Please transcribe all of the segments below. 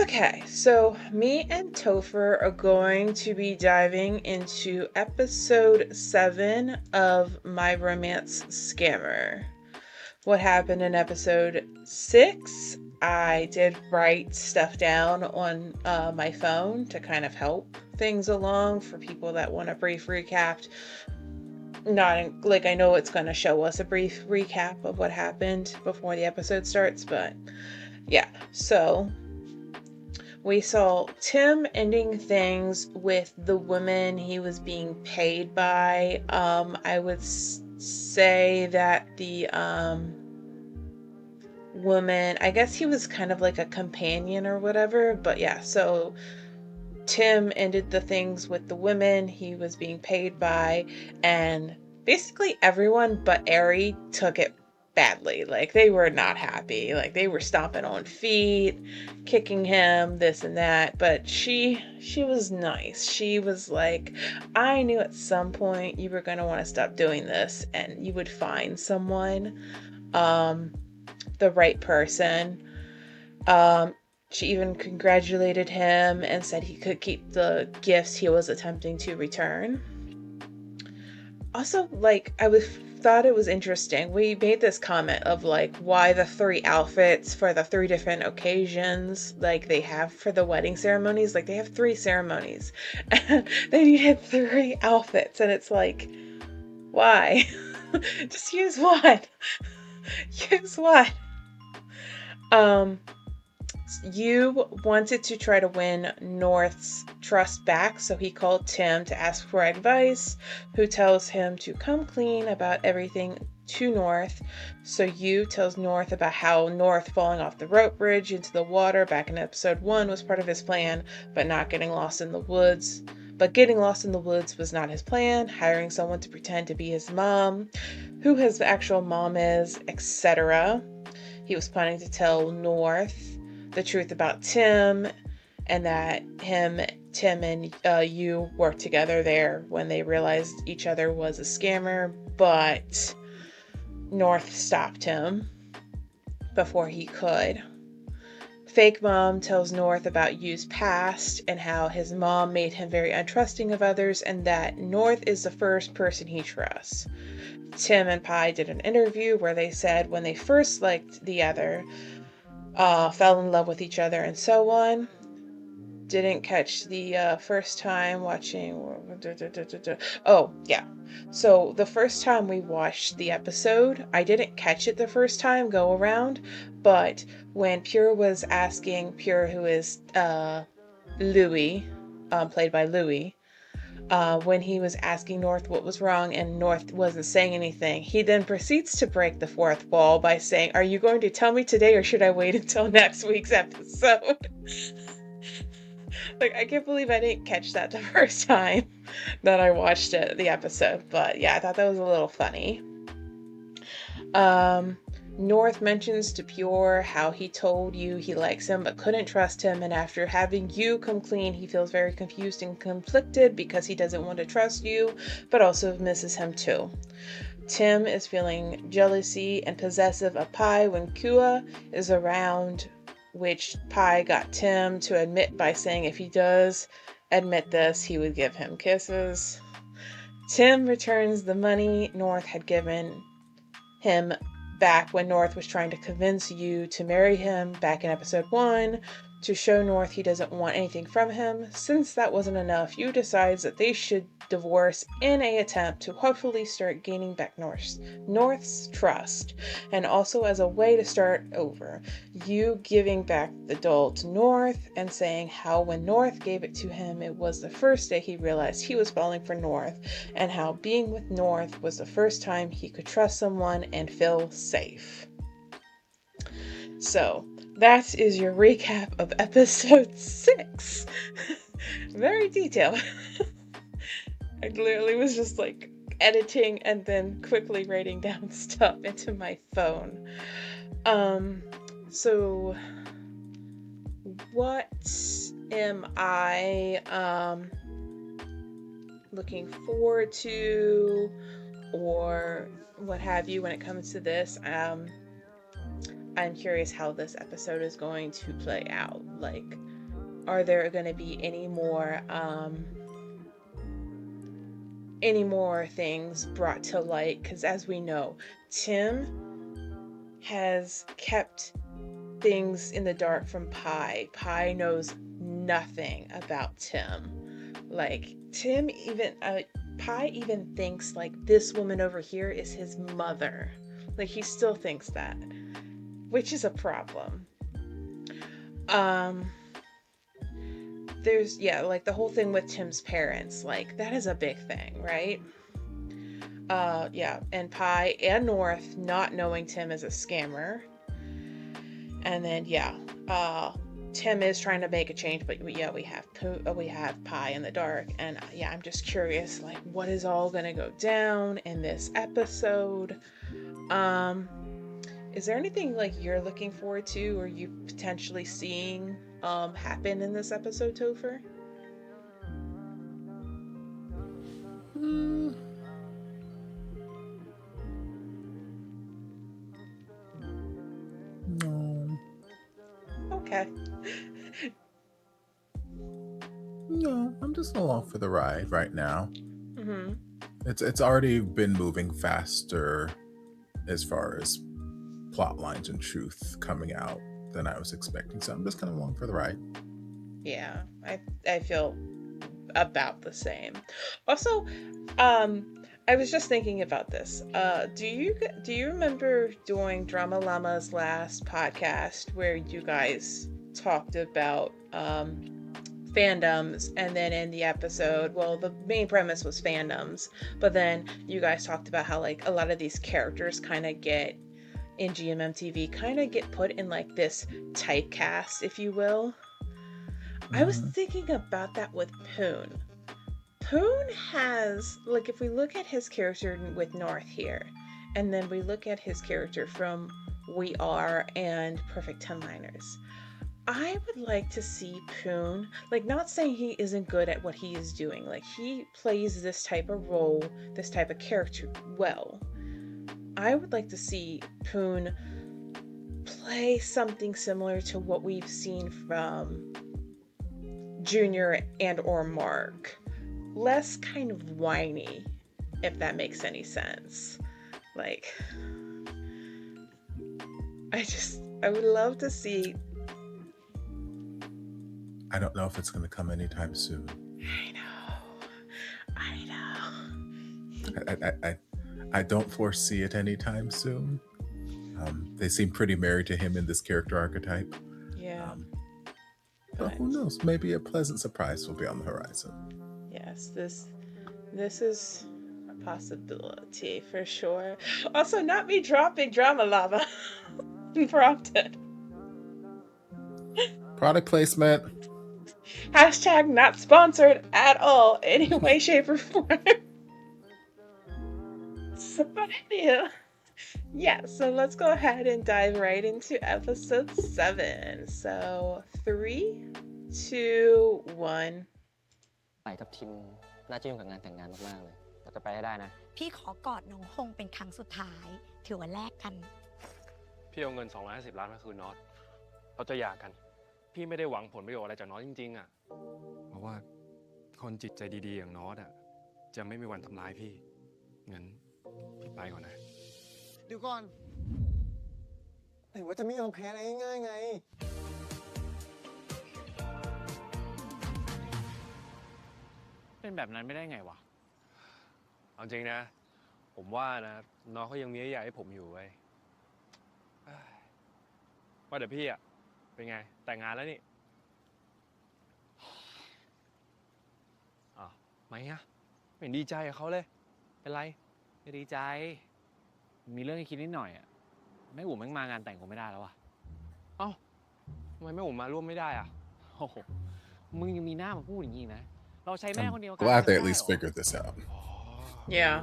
Okay, so me and Topher are going to be diving into episode 7 of My Romance Scammer. What happened in episode 6? I did write stuff down on my phone to kind of help things along for people that want a brief recap. Not like I know it's going to show us a brief recap of what happened before the episode starts, but yeah, so we saw Tim ending things with the woman he was being paid by. I would say that the woman, I guess he was kind of like a companion or whatever, but yeah, so Tim ended the things with the women he was being paid by, and basically everyone but Ari took it badly. Like, they were not happy. Like, they were stomping on feet, kicking him, this and that. But she was nice. She was like, I knew at some point you were going to want to stop doing this and you would find someone, the right person. Um, she even congratulated him and said he could keep the gifts he was attempting to return. Also, like, thought it was interesting. We made this comment of like why the 3 outfits for the 3 different occasions like they have for the wedding ceremonies. Like, they have 3 ceremonies. And they needed 3 outfits, and it's like, why? Just use one. Use one. You wanted to try to win North's trust back, so he called Tim to ask for advice, who tells him to come clean about everything to North. So you tells North about how North falling off the rope bridge into the water back in episode 1 was part of his plan, but getting lost in the woods was not his plan, hiring someone to pretend to be his mom, who his actual mom is, etc. He was planning to tell North the truth about Tim, and that Tim and you worked together there when they realized each other was a scammer, but North stopped him before he could. Fake mom tells North about Yu's past and how his mom made him very untrusting of others, and that North is the first person he trusts. Tim and Pi did an interview where they said when they first liked the other, fell in love with each other, and so on. Didn't catch the first time watching. Oh, yeah. So the first time we watched the episode, I didn't catch it the first time go around, but when Pure was asking, Pure, who is Louis, played by Louis, when he was asking North what was wrong and North wasn't saying anything, he then proceeds to break the fourth wall by saying, "Are you going to tell me today or should I wait until next week's episode?" Like, I can't believe I didn't catch that the first time that I watched the episode. But yeah, I thought that was a little funny. North mentions to Pure how he told you he likes him but couldn't trust him, and after having you come clean, he feels very confused and conflicted because he doesn't want to trust you, but also misses him too. Tim is feeling jealousy and possessive of Pi when Kua is around, which Pi got Tim to admit by saying if he does admit this, he would give him kisses. Tim returns the money North had given him back when North was trying to convince you to marry him back in episode 1 to show North he doesn't want anything from him. Since that wasn't enough, you decides that they should divorce in an attempt to hopefully start gaining back North's trust, and also as a way to start over. You giving back the doll to North and saying how when North gave it to him, it was the first day he realized he was falling for North, and how being with North was the first time he could trust someone and feel safe. So, that is your recap of episode 6. Very detailed. I literally was just like editing and then quickly writing down stuff into my phone. So what am I looking forward to or what have you when it comes to this? I'm curious how this episode is going to play out. Like, are there going to be any more things brought to light? Because as we know, Tim has kept things in the dark from Pi. Pi knows nothing about Tim. Like Tim even Pi even thinks like this woman over here is his mother. Like he still thinks that, which is a problem. Um there's like the whole thing with Tim's parents, like that is a big thing, right? And Pi and North not knowing Tim is a scammer. And then Tim is trying to make a change, but we have Pi in the dark, and I'm just curious, like what is all gonna go down in this episode? Is there anything like you're looking forward to, or you potentially seeing happen in this episode, Topher? No. Okay. No, I'm just along for the ride right now. Mm-hmm. It's already been moving faster as far as plot lines and truth coming out than I was expecting. So I'm just kind of along for the ride. Yeah, I feel about the same. Also, I was just thinking about this. Do you remember doing Drama Llama's last podcast where you guys talked about fandoms, and then in the episode, well, the main premise was fandoms, but then you guys talked about how like a lot of these characters kind of get in GMMTV kind of get put in like this typecast, if you will. I was thinking about that with Poon. Poon has, like, if we look at his character with North here, and then we look at his character from We Are and Perfect 10 Liners, I would like to see Poon, like, not saying he isn't good at what he is doing, like, he plays this type of role, this type of character well. I would like to see Poon play something similar to what we've seen from Junior and or Mark. Less kind of whiny, if that makes any sense. Like, I would love to see. I don't know if it's going to come anytime soon. I know. I don't foresee it anytime soon. They seem pretty married to him in this character archetype. Yeah. But who knows? Maybe a pleasant surprise will be on the horizon. Yes, this is a possibility for sure. Also, not me dropping Drama Lava unprompted. Product placement. Hashtag not sponsored at all, any way, shape, or form. But anywho, so let's go ahead and dive right into episode 7. So 3, 2, 1. ไปกับทีมน่าจะยุ่งกับงานแต่งงานมากๆเลยแต่จะไปให้ได้นะ พี่ขอกอดน้องฮงเป็นครั้งสุดท้ายถือว่าแลกกัน พี่เอาเงิน250 ล้านมาคืนน็อตเราจะหย่ากันพี่ไม่ได้หวังผลประโยชน์อะไรจากน็อตจริงๆอ่ะเพราะว่าคนจิตใจดีๆอย่างน็อตอ่ะจะไม่มีวันทำร้ายพี่งั้นพี่ไปก่อนนะเดี๋ยวก่อนแต่ว่าจะไม่ยอมแพ้อะไรง่ายๆไงเป็นแบบนั้นไม่ได้ไงวะเอาจริงนะผมว่านะน้องเขายังมีใหญ่ให้ผมอยู่ไว้ว่าเดี๋ยวพี่อ่ะเป็นไงแต่งงานแล้วนี่ไม่อะไม่เห็นดีใจกับเขาเลยเป็นไรไม่ดีใจมีเรื่องให้คิดนิดหน่อยอ่ะแม่อู๋แม่งมางานแต่งผมไม่ได้แล้วอ่ะเอ้าทำไมแม่อู๋มาร่วมไม่ได้อ่ะโอ้โหมึงยังมีหน้ามาพูดอย่างนี้นะเราใช้แม่คนเดียวกัน Glad they at least figured this out. Yeah.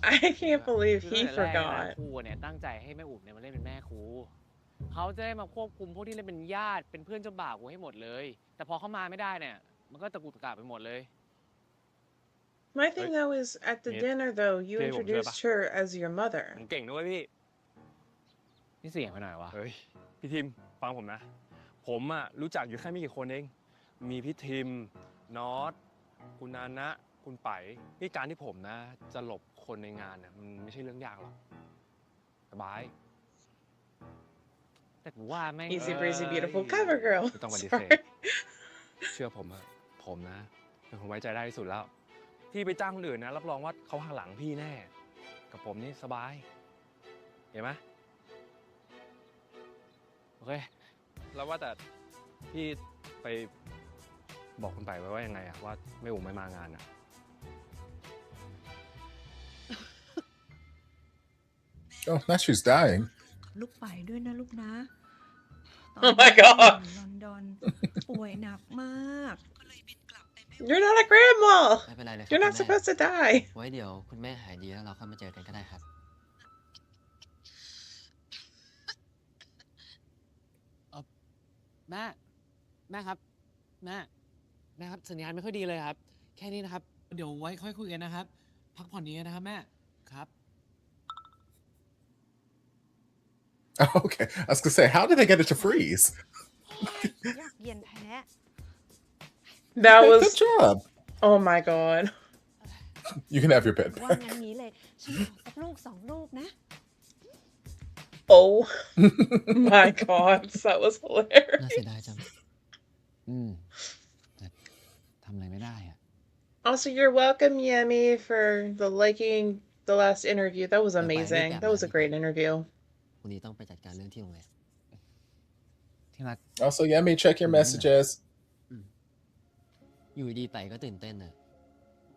I can't believe he forgot. ครูเนี่ยตั้งใจให้แม่อู๋เนี่ยมาเล่นเป็นแม่ครูเขาจะได้มาควบคุมพวกที่เล่นเป็นญาติเป็นเพื่อนเจ้าบ่าวกูให้หมดเลยแต่พอเขามาไม่ได้เนี่ยมันก็ตะกุกตะกักไปหมดเลย My thing though is at the dinner though you introduced her as your mother. ผมเก่งด้วยพี่ นี่เสียงไปหน่อยวะเฮ้ยพี่ทิมฟังผมนะ ผมอะรู้จักอยู่แค่ไม่กี่คนเองมีพี่ทิมนอตคุณนานะคุณไปนี่การที่ผมนะจะหลบคนในงานเนี่ยมันไม่ใช่เรื่องยากหรอกสบาย แต่กูว่าไม่ง Easy breezy, beautiful cover girl. ไม่ต้องปฏิเสธ Sorry. เชื่อผมอะผมนะเป็นคนไว้ใจได้ที่สุดแล้วพี่ไปจ้างคนอื่นนะรับรองว่าเขาหักหลังพี่แน่กับผมนี่สบายเห็นไหมโอเคแล้วว่าแต่พี่ไปบอกคุณไปไว้ว่ายังไงอะว่าไม่อู๋ไม่มางานอะ Oh, now she's dying. ลูกไปด้วยนะลูกนะ Oh my god ลอนดอนป่วยหนักมาก You're not a grandma. ไม่เป็นไรเลยครับ You're not คุณแม่ supposed to die. ไว้เดี๋ยวคุณแม่หายดีแล้วเราค่อยมาเจอกันก็ได้ครับ แม่แม่ครับแม่ครับสัญญาณไม่ค่อยดีเลยครับ แค่นี้นะครับ เดี๋ยวไว้ค่อยคุยกันนะครับ พักผ่อนดีนะครับแม่ครับ Okay, I was gonna say, how did they get it to freeze? ยากเย็นแท้ That Good was. job. Oh my god. You can have your bed ว่า back. งั้นนี้เลย ฉันขอสักลูก2 ลูกนะ Oh my god. That was น่าเสีย hilarious. ดายจังแต่ทำอะไรไม่ได้อะ Also, you're welcome, Yemi, for the liking the last interview. That was amazing. That was a great interview. วันนี้ต้องไปจัดการเรื่องที่โรงแรม ที่รัก Also, Yemi, check your messages. อยู่ดีๆไปก็ตื่นเต้นน่ะ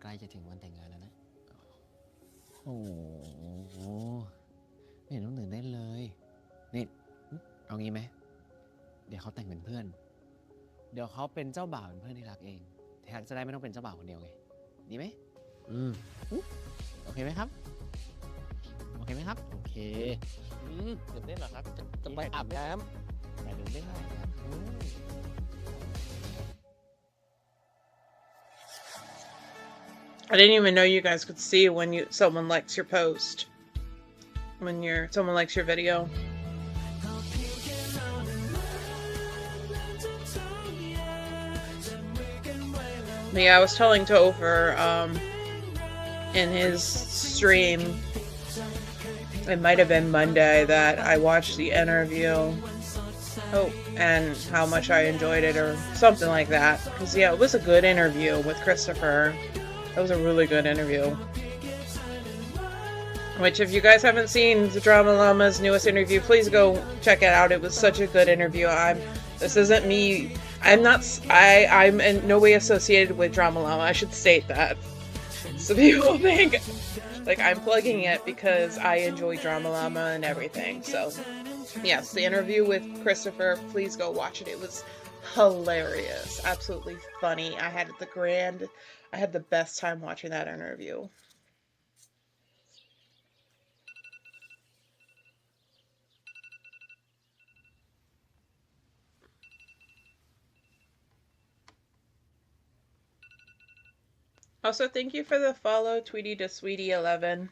ใกล้จะถึงวันแต่งงานแล้วนะ โอ้โหไม่เห็นต้องตื่นเต้นเลยนี่เอางี้ไหมเดี๋ยวเขาแต่งเป็นเพื่อน เดี๋ยวเขาเป็นเจ้าบ่าวเป็นเพื่อนที่รักเองที่รักจะได้ไม่ต้องเป็นเจ้าบ่าวคนเดียวไงดีไหมโอเคไหมครับโอเคไหมครับโอเคตื่นเต้นเหรอครับจะไปอาบน้ำแต่ตื่นเต้นอะไรครับI didn't even know you guys could see when someone likes your post. When someone likes your video. But yeah, I was telling Topher in his stream, it might have been Monday, that I watched the interview. Oh, and how much I enjoyed it, or something like that. Because yeah, it was a good interview with Christopher. That was a really good interview. Which, if you guys haven't seen the Drama Llama's newest interview, please go check it out. It was such a good interview. This isn't me. I'm in no way associated with Drama Llama. I should state that. So people think like I'm plugging it because I enjoy Drama Llama and everything. So yes, the interview with Christopher, please go watch it. It was hilarious. Absolutely funny. I had the best time watching that interview. Also, thank you for the follow, Tweety to Sweetie 11.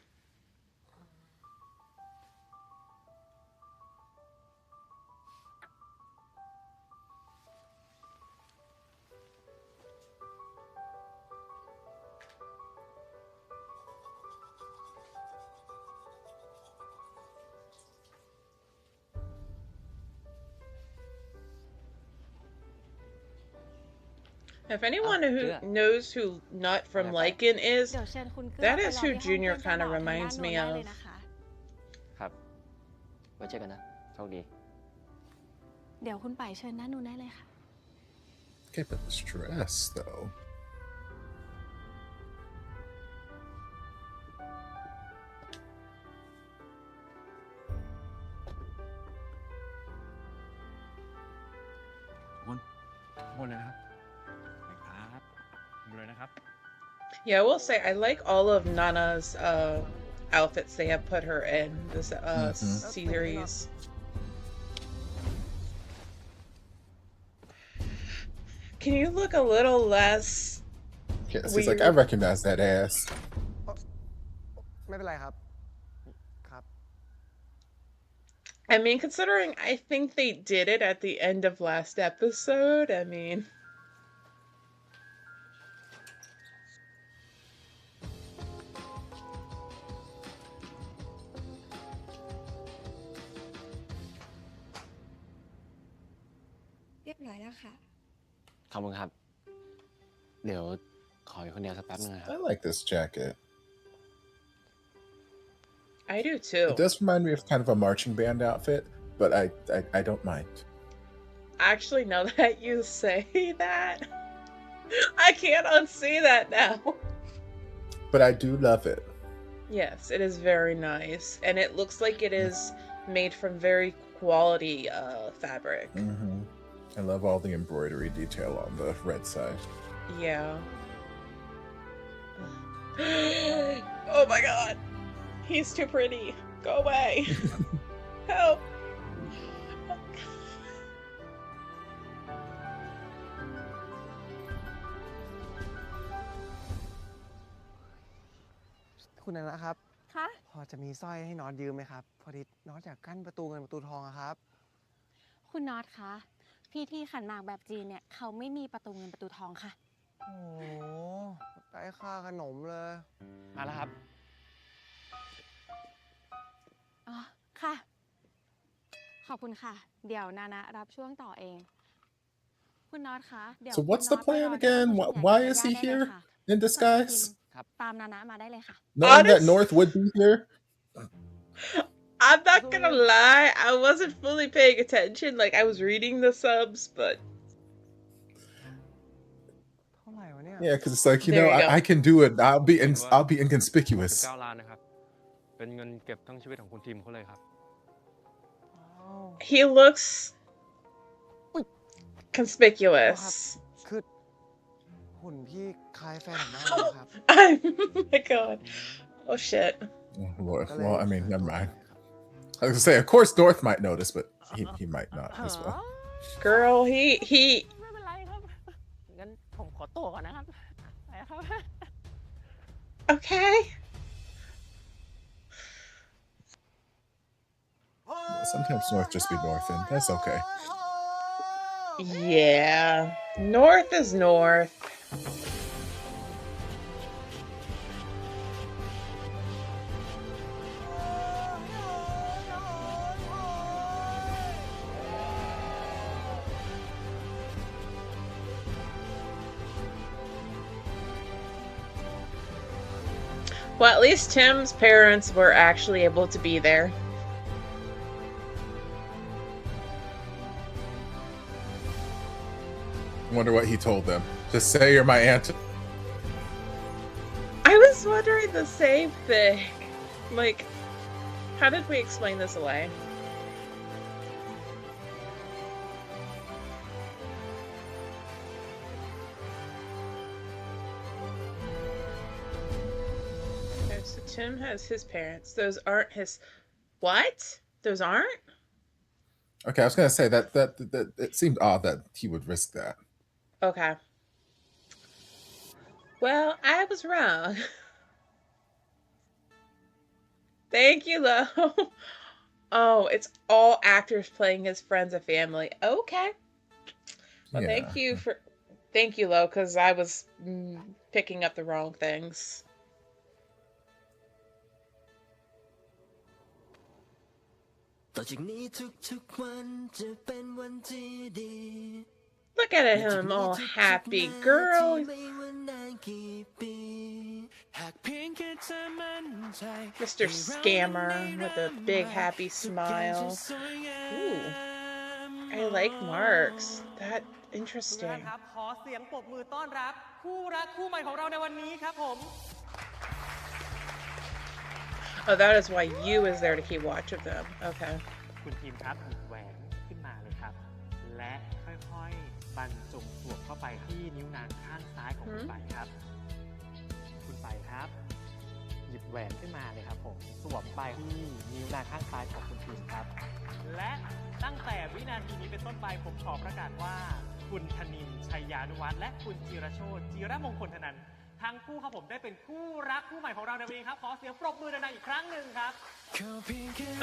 If anyone who knows who Nut from Lycan is, เดี๋ยวเชิญคุณเกื้อ that ไป is รอ who ที่ห้อง Junior เพื่อน kind of เจ้าบ่าวทางด้าน reminds โน้น me ได้เลย of. นะคะ ครับ ไว้เจอกันนะ โชคดี เดี๋ยวคุณไปเชิญด้านนู้นได้เลยค่ะ Okay, but the stress, though. Yeah, I will say I like all of Nana's outfits they have put her in this series. Can you look a little less Yes, he's like, weird? I recognize that ass. ไม่เป็นไรครับ ครับ I mean, considering I think they did it at the end of last episode, I mean. เรียบร้อยแล้วค่ะ ขอบคุณครับ เดี๋ยวขออยู่คนเดียวสักแป๊บนึงนะครับ I like this jacket. I do too. It does remind me of kind of a marching band outfit, but I don't mind. Actually, now that you say that, I can't unsee that now. But I do love it. Yes, it is very nice. And it looks like it is made from very quality fabric. Mm-hmm. I love all the embroidery detail on the red side. Yeah. Oh my god. He's too pretty. Go away. Help. คุณนันนะครับ คะ พอจะมีสร้อยให้น็อตยืมไหมครับ พอดีน็อตอยากกั้นประตูเงินประตูทองอะครับ คุณน็อตคะพิธีขันหมากแบบจีนเนี่ยเขาไม่มีประตูเงินประตูทองค่ะ โอ้โหได้ค่าขนมเลย มาแล้วครับ อ๋อ ค่ะ ขอบคุณค่ะ เดี๋ยวนานะรับช่วงต่อเอง คุณน็อตคะเดี๋ยว So what's the คุณน็อต plan ไปรอ again? ที่ประชุม Why ใหญ่ is กับ he ญาติได้เลย here ค่ะ in ส่วนคุณ disguise? พิมตามนานะมาได้เลยค่ะ Knowing that Honest- North would be here? I'm not gonna lie, I wasn't fully paying attention. Like, I was reading the subs, but เท่าไหร่วะเนี่ย Yeah, because it's like, you There know, you go. I can do it. I'll be inconspicuous. 9 ล้านนะครับ เป็นเงินเก็บทั้งชีวิตของคุณทีมเขาเลยครับ he looks conspicuous. คือหุ่นพี่คล้ายแฟนผมมากเลยครับ Oh my god. Oh shit. Oh, Lord. Well, I mean, never mind. I was gonna say, of course, North might notice, but he might not as well. Girl, he ไม่เป็นไรครับ งั้นผมขอตัวก่อนนะครับ ไปครับ okay. Sometimes North just be North, and that's okay. Yeah. North is north. Well, at least Tim's parents were actually able to be there. Wonder what he told them. Just say you're my aunt. I was wondering the same thing. Like, how did we explain this away? Okay, so Tim has his parents. Those aren't his. What? Those aren't? Okay, I was gonna say that it seemed odd that he would risk that. Okay. Well, I was wrong. Thank you, Lo. Oh, it's all actors playing his friends and family. Okay. Well, thank you, Lo, because I was picking up the wrong things. Look at him, all happy. Girl. Mr. Scammer with a big happy smile. Ooh. I like marks. That interesting. ครับขอเสียงปรบมือต้อนรับคู่รักคู่ใหม่ของเราในวันนี้ครับผม Oh, that is why you is there to keep watch of them. Okay. คุณทีมครับหยิบแหวนขึ้นมาเลยครับ และค่อยๆบรรจงสวมเข้าไปที่นิ้วนางข้างซ้ายของคุณไปครับ คุณไปครับ หยิบแหวนขึ้นมาเลยครับผมสวมไปที่นิ้วนางข้างซ้ายของคุณทีมครับ และตั้งแต่วินาทีนี้เป็นต้นไปผมขอประกาศว่า คุณธนินทร์ ชัยยานุวัฒน์และคุณจิรโชติ จิรมงคลธนันท์ท ทั้งคู่ครับผมได้เป็นคู่รักคู่ใหม่ของเราในวันนี้ครับขอเสียงปรบมือดังๆอีกครั้งหนึ่งครับ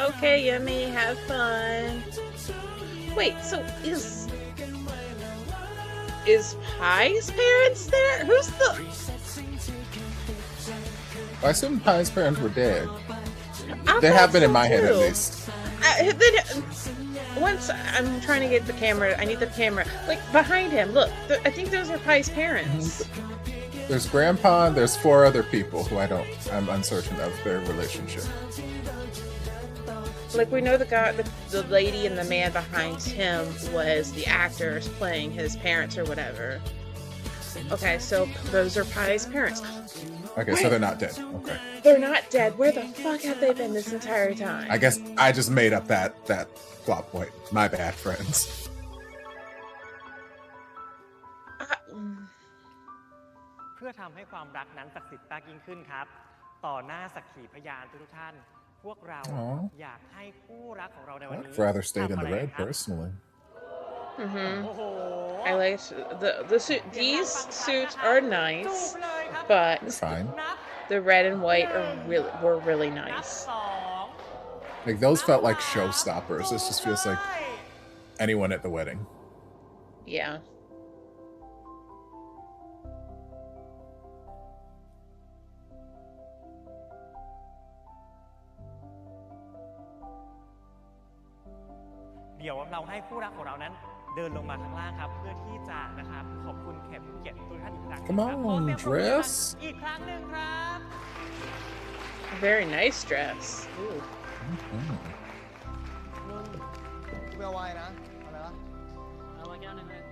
Okay, Yummy, have fun. Wait, so is Pie's parents there? Who's the? I assume Pie's parents were dead. I They have thought been in so my head at too. least. Once I'm trying to get the camera, I need the camera like behind him. Look, I think those are Pie's parents. There's Grandpa and there's 4 other people who I'm uncertain of their relationship. Like we know the guy, the lady and the man behind him was the actors playing his parents or whatever. Okay, so those are Pie's parents. Okay, so they're not dead. Okay. They're not dead. Where the fuck have they been this entire time? I guess I just made up that plot point. My bad, friends. เพื่อทำให้ความรักนั้นศักดิ์สิทธิ์มากยิ่งขึ้นครับ ต่อหน้าสักขีพยานทุกท่าน พวกเรา Aw. อยากให้คู่รักของเราในวัน I'd นี้ rather stayed in ทำ the อะไร red ครับ personally. โอ้โห I like the suit. These suits are nice, จูบเลยครับ but They're fine. นับ the red and white were really นับ nice. สอง Like those felt like showstoppers. This just feels like anyone at the wedding. Yeah.เดี๋ยวเราให้คู่รักของเรานั้นเดินลงมาข้างล่างครับ เพื่อที่จะนะครับขอบคุณแขกผู้เกียรติทุกท่านอีกครั้งหนึ่ง Come ครับ on, ขอเสียงปรบมือดัง dress. ๆอีกครั้งหนึ่งครับ Very nice dress. Ooh. เบลไวน์นะอะไรวะ เอามาแก้วหนึ่งเลย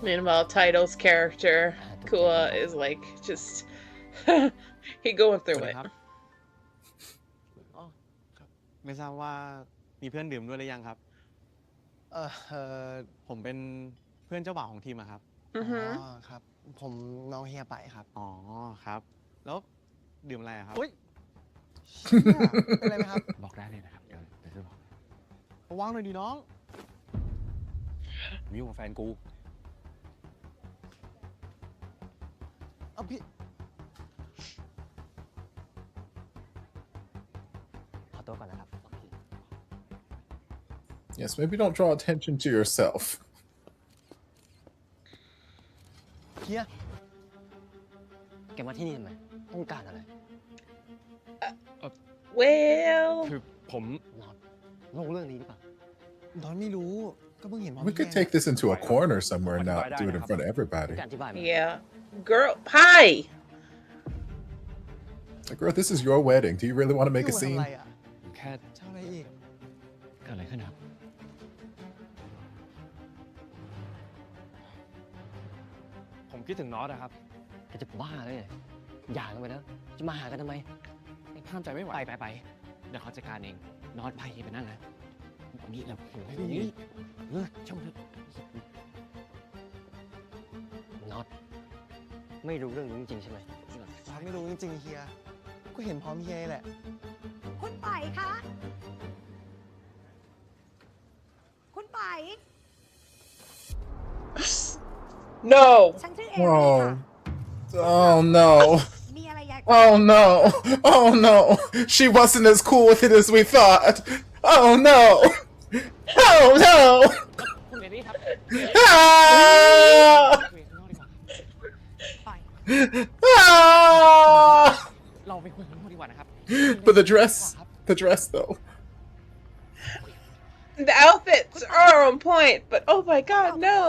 Meanwhile, Title's character Kua is like just he going through it. ไม่ทราบว่ามีเพื่อนดื่มด้วยหรือยังครับ ผมเป็นเพื่อนเจ้าบ่าวของทีมอะครับ Mhm. ครับ ผมน้องเฮียไปครับ อ๋อครับ แล้วดื่มอะไรอะครับ อุ๊ย เป็นไรไหมครับ บอกได้เลยนะครับ เดี๋ยวจะบอก ระวังหน่อยดิน้อง ผมยุ่งกับแฟนกู เอาพี่ ขอตัวก่อนนะครับ Yes, maybe don't draw attention to yourself. เฮีย แกมาที่นี่ทำไม ต้องการอะไร Well, คือผม นอกเรื่องนี้หรือเปล่า น้องไม่รู้ ก็เพิ่งเห็นพร้อม We พี่ could แก take this into a corner somewhere and not do it in front of everybody. การอธิบายไหม yeah. Girl, Pie. Like, girl, this is your wedding. Do you really want to make a ทำ scene? อะไรอ่ะ แค่ เจ้าอะไรอีก เกิดอะไรขึ้นครับ ผมคิดถึงน็อตอะครับ แกจะบ้าเลยหย่ากันไปแล้ว จะมาหากันทำไม ห้ามใจไม่ไหว ไป เดี๋ยวเขาจัดการเอง นอนไปไปนั่งนะวันนี้เราโอ้โห นี่ช่างเถอะน็อตไม่รู้เรื่องนี้จริงๆใช่ไหม ฟ้าไม่รู้จริงๆเฮีย ก็เห็นพร้อมเฮียแหละ คุณไปคะ คุณไป No. ฉันชื่อเอริค่ะ Oh no. มีอะไรอยาก Oh no. Oh no. She wasn't as cool with it as we thought. Oh no. Oh no. คุณเอรี่ครับ Ah! คุยข้างนอกดีกว่า ไป Ah! เราไปคุยข้างนอกดีกว่านะครับ But the dress though. The outfits are on point, but oh my god, no.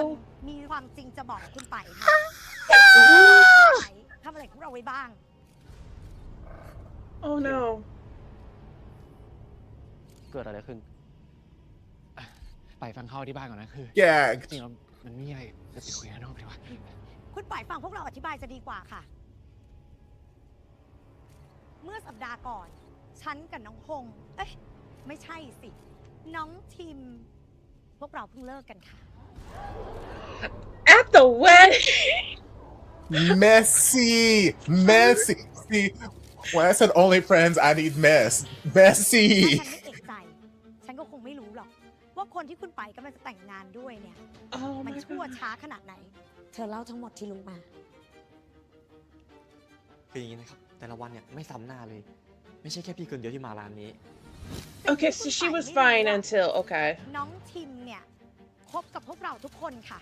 มีความจริงจะบอกคุณไปค่ะไปทำอะไรของเราไว้บ้าง Oh no. เกิดอะไรขึ้น ไปฟังเข้าที่บ้านก่อนนะคือ Gagged. จริงๆแล้วมันไม่มีอะไรจะไปคุยข้างนอกดีกว่า คุณปล่อยฟังพวกเราอธิบายจะดีกว่าค่ะ เมื่อสัปดาห์ก่อน ฉันกับน้องฮง เอ้ย ไม่ใช่สิ น้องทิม พวกเราเพิ่งเลิกกันค่ะ At the wedding. Messy. Messy. See, when I said only friends, I need mess. ถ้า Messy. ฉันไม่เอกใจ ฉันก็คงไม่รู้หรอก ว่าคนที่คุณไปกำลังจะแต่งงานด้วยเนี่ย Oh มัน my ชั่ว god. ช้าขนาดไหน เธอเล่าทั้งหมดที่รู้มา คืออย่างนี้นะครับแต่ละวันเนี่ยไม่ซ้ำหน้าเลยไม่ใช่แค่พี่คนเดียวที่มาร้านนี้ Okay, so she was fine until okay. น้องทิมเนี่ยคบกับพวกเราทุกคนค่ะ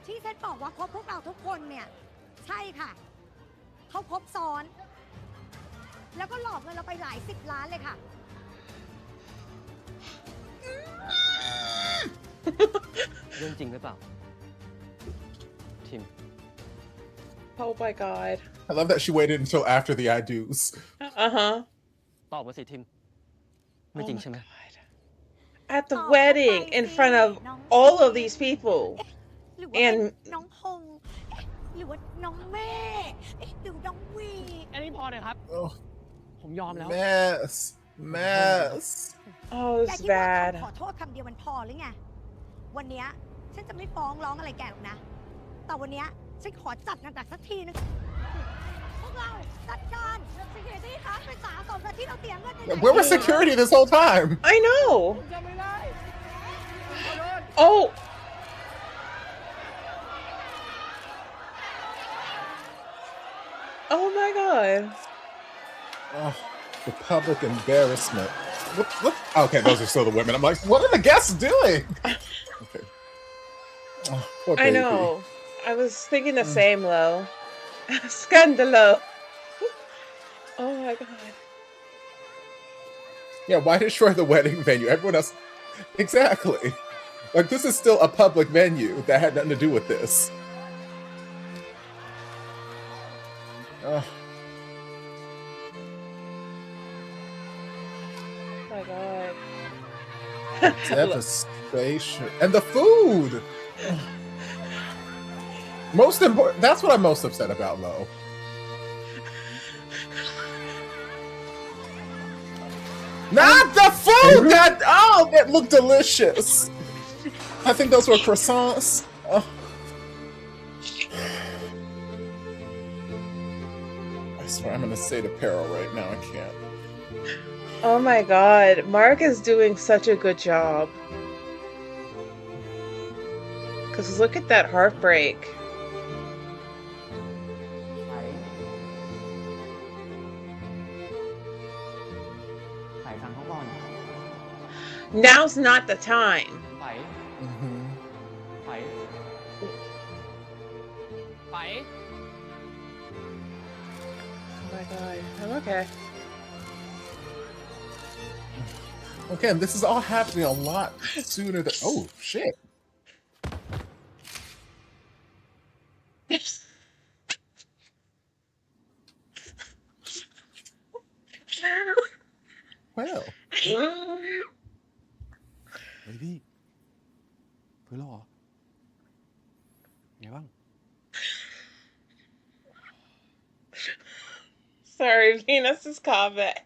ที่เซนบอกว่าคบพวกเราทุกคนเนี่ยใช่ค่ะเขาคบซ้อน แล้วก็หลอกเงินเราไปหลาย10 ล้านเลยค่ะ เรื่องจริงหรือเปล่า ทิม Oh my god. I love that she waited until after the I do's. Uh-huh. ตอบมาสิทิม ไม่จริงใช่ไหม At the ตอบ wedding เข้าไป in สิ front of น้อง all of ทิม these people. หรือว่าเป็น And น้องพงษ์หรือว่าน้องเมฆหรือน้องวี อันนี้พอเลยครับ Oh, ผมยอมแล้ว mess. Mess. oh, แก it's คิดว่า bad. คำขอโทษคำเดียวมันพอหรือไง วันเนี้ยฉันจะไม่ฟ้องร้องอะไรแกหรอกนะ แต่วันเนี้ยฉันขอจัดหนักๆสักทีนึง พวกเราจัดการ security คะไปสาสมกับที่เราเตรียมเงินใน Where was security this whole time? I know. Oh. Oh my god. Oh, the public embarrassment. What? Okay, those are still the women. I'm like, what are the guests doing? Okay. Oh, poor baby. I know. I was thinking the same, Lo. Scandalo. Oh my god. Yeah, why destroy the wedding venue? Everyone else. Exactly. Like, this is still a public venue that had nothing to do with this. Ugh. Oh my god. Devastation. And the food! Most important. That's what I'm most upset about, Lo. Not the food! That looked delicious. I think those were croissants. Oh. I swear I'm gonna say the peril right now. I can't. Oh my god. Mark is doing such a good job. Because look at that heartbreak. ใส่ฟังเขาก่อน Now's not the time. ไป Mm-hmm. ไป ไป Oh my god. I'm okay. Okay, and this is all happening a lot sooner than. Oh, shit. Well. เฮ้ยพี่ฟื้นแล้วเหรอไงบ้าง Sorry, Venus is comment.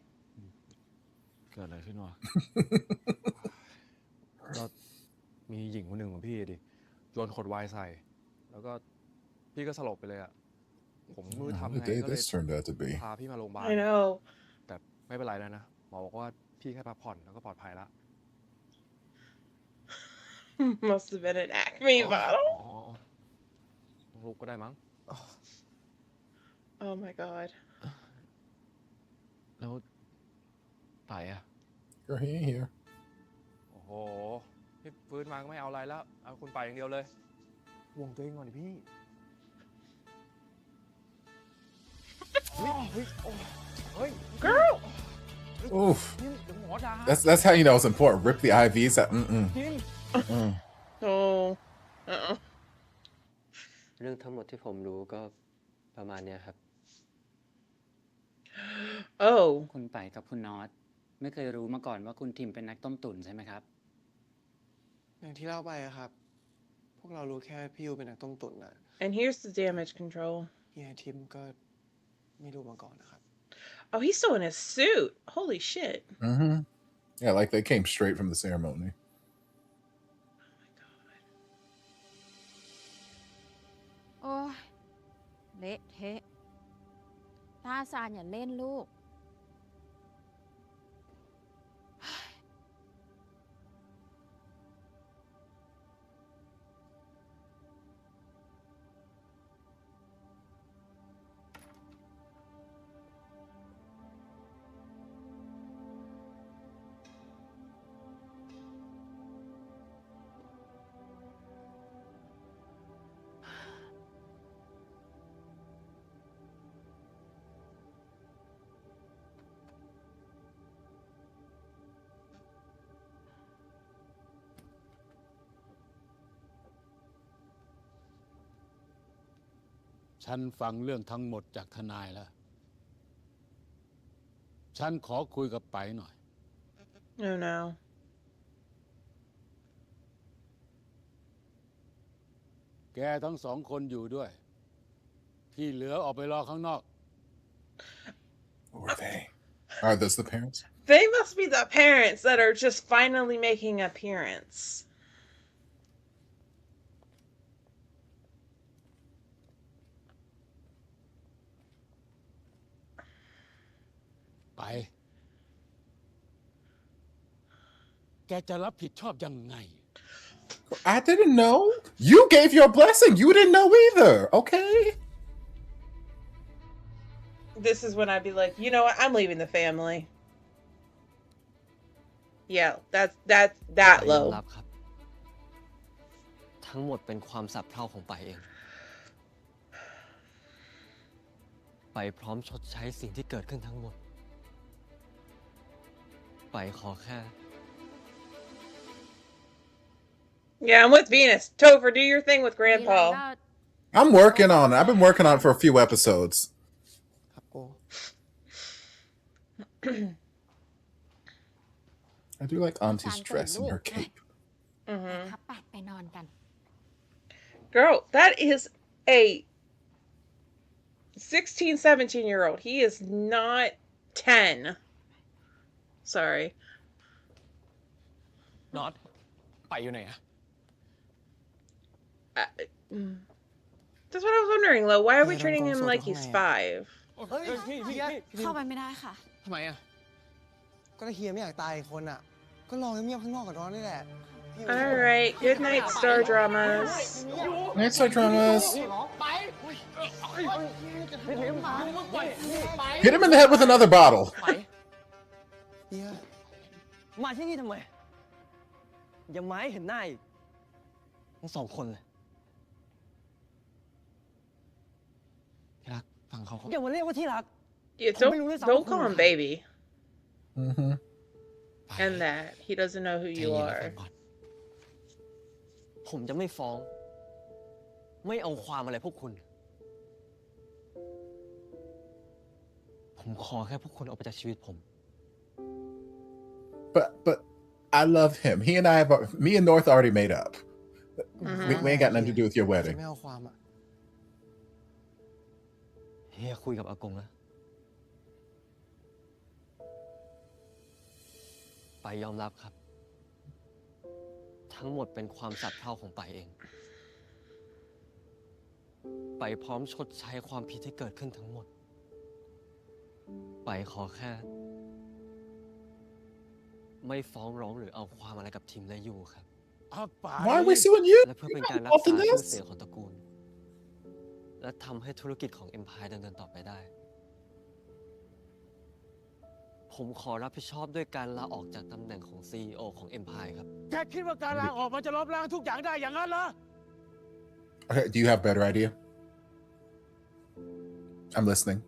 เกิดอะไรขึ้นวะ ก็มีหญิงคนหนึ่งของพี่ดิโยนขวดไวน์ใส่ แล้วก็พี่ก็สลบไปเลยอ่ะ ผมไม่รู้ทำ The ไง day ก็เลย this turned out to be. พาพี่มาโรงพยาบาล I know. แต่ไม่เป็นไรแล้วนะ หมอบอกว่าพี่แค่พักผ่อนแล้วก็ปลอดภัยละ Must have been an Acme bottle. อ๋อลุกก็ได้มั้ง Oh my god. แล้วไปอ่ะ Girl, he ain't here. โอ้โห พี่ฟื้นมาก็ไม่เอาอะไรแล้ว เอาคุณไปอย่างเดียวเลยห่วงตัวเองก่อนดิพี่เฮ้ยเฮ้ยโอ้เฮ้ย Girl! Oof. พิมเดี๋ยวหมอด่า That's how you know it's important. Rip the IVs out. พิม Oh. Uh-uh. เรื่องทั้งหมดที่ผมรู้ก็ประมาณเนี้ยครับ Oh. คุณไปกับคุณน็อตไม่เคยรู้มาก่อนว่าคุณทิมเป็นนักต้มตุ๋นใช่ไหมครับ อย่างที่เล่าไปอะครับ พวกเรารู้แค่พี่ยูเป็นนักต้มตุ๋นนะ And here's the damage control. เฮียทิมก็ไม่รู้มาก่อนนะครับ Oh, he's still in his suit. Holy shit. Mm-hmm. Yeah, like they came straight from the ceremony. โอ้ยเละเทะตาซานอย่าเล่นลูก Oh ฉันฟังเรื่องทั้งหมดจากทนายแล้ว ฉันขอคุยกับไปหน่อย Oh no. แกทั้งสองคนอยู่ด้วย ที่เหลือออกไปรอข้างนอก Who are they? Are those the parents? They must be the parents that are just finally making an appearance. ไป แกจะรับผิดชอบยังไง I didn't know. You gave your blessing. You didn't know either. Okay. This is when I'd be like, you know what? I'm leaving the family. Yeah, that's that ไปยอม low. รับครับ ทั้งหมดเป็นความสับเพร่าของไปเอง ไปพร้อมชดใช้สิ่งที่เกิดขึ้นทั้งหมด ไปขอแค่ Yeah, I'm with Venus. Topher, do your thing with มีอะไรก็ Grandpa. I'm working on it. I've been working on it for a few episodes. ครับโก I do like Auntie's dress and her cape. ครับไปนอนกัน Girl, that is a 16, 17-year-old. He is not 10. Sorry. น็อตไปอยู่ไหนอะ That's what I was wondering, Lo. Why are we Yeah, treating him don't go like so he's high. 5? เฮ้ยพี่ เข้าไปไม่ได้ค่ะ ทำไมอะ ก็ถ้าเฮียไม่อยากตายอีกคนอ่ะ ก็รอเงียบๆข้างนอกกับน้องนี่แหละ All right. Good night, Star Dramas. Night Star Dramas. Hit him in the head with another bottle. ไป เฮีย มาที่นี่ทำไม อย่ามาให้เห็นหน้าอีกทั้งสองคนเลย ที่รักฟังเขา อย่ามาเรียกว่าที่รัก Yeah, Không biết lúc đấy sao don't nó call không him phải. baby. ไป And that he doesn't know who ใจ you เย็นแล้ว are. ฟังก่อน ผมจะไม่ฟ้อง ไม่เอาความอะไรพวกคุณ ผมขอแค่พวกคุณออกไปจากชีวิตผม But I love him. He and I have me and North already made up. We ain't got nothing to do with your จะ wedding. ไม่เอาความอ่ะ เฮียคุยกับอากงแล้ว ไปยอมรับครับ ทั้งหมดเป็นความสับเพร่าของไปเอง ไปพร้อมชดใช้ความผิดที่เกิดขึ้นทั้งหมด ไปขอแค่ ไม่ฟ้องร้องหรือเอาความอะไรกับทีมและยูครับ Why are we suing you? และเพื่อเป็น You're การ not รัก involved ษา in ชื่อ this. เสียงของตระกูล และทำให้ธุรกิจของ Empire ดำเนินต่อไปได้ ผมขอรับผิดชอบด้วยการลาออกจากตำแหน่งของ CEO ของ Empire ครับ แกคิดว่าการลาออกมันจะลบล้างทุกอย่างได้อย่างนั้นเหรอ Okay, do you have a better idea? I'm listening.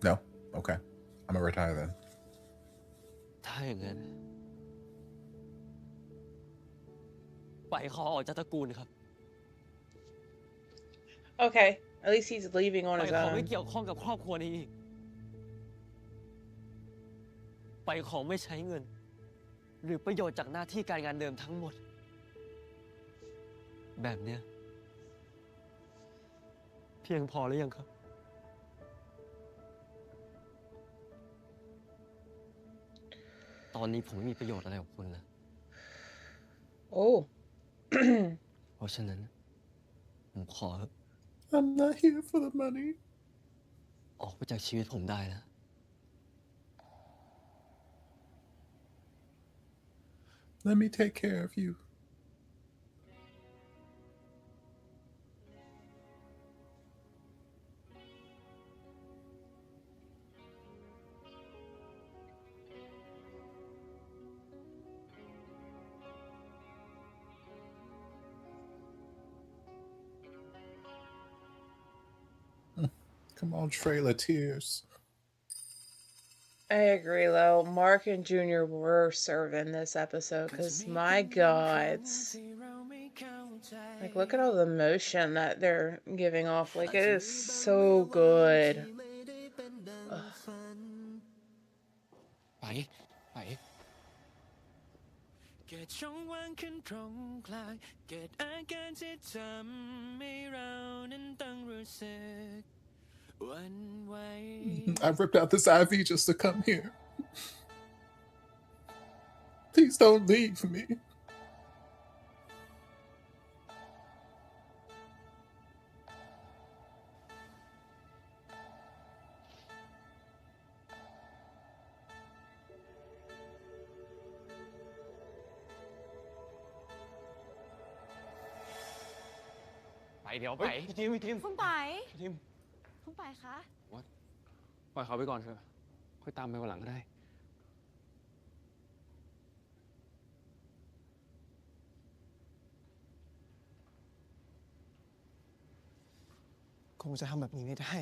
No? Okay. I'm gonna retire then. ถ้าอย่างนั้น ไปขอออกจากตระกูลครับ Okay. At least he's leaving on ไป his ขอไม่ own. เกี่ยวข้องกับครอบครัวนี้อีก ไปขอไม่ใช้เงิน หรือประโยชน์จากหน้าที่การงานเดิมทั้งหมด แบบเนี้ยเพียงพอหรือยังครับ ตอนนี้ผมไม่มีประโยชน์อะไรกับคุณแล้ว Oh. เพราะฉะนั้น ผมขอ I'm not here for the money. ออกไปจากชีวิตผมได้แล้ว Let me take care of you. Come on, trailer tears. I agree, Lo. Mark and Junior were serving this episode because my God. Like, look at all the emotion that they're giving off. Like, it is so good. Ugh. ไปไป เกิดช่องว่างขึ้นตรงกลางเกิดอาการที่ทำให้เรานั้นต้องรู้สึกหวั่นไหว I ripped out this IV just to come here. Please don't leave me. Phải เดี๋ยว เฮ้ ไป ยพี่ทีมพี่ทีม คุณไป พี่ทีม คุณไปคะ ปล่อยเขาไปก่อนเถอะ ค่อยตามไปวันหลังก็ได้ คงจะทำแบบนี้ไม่ได้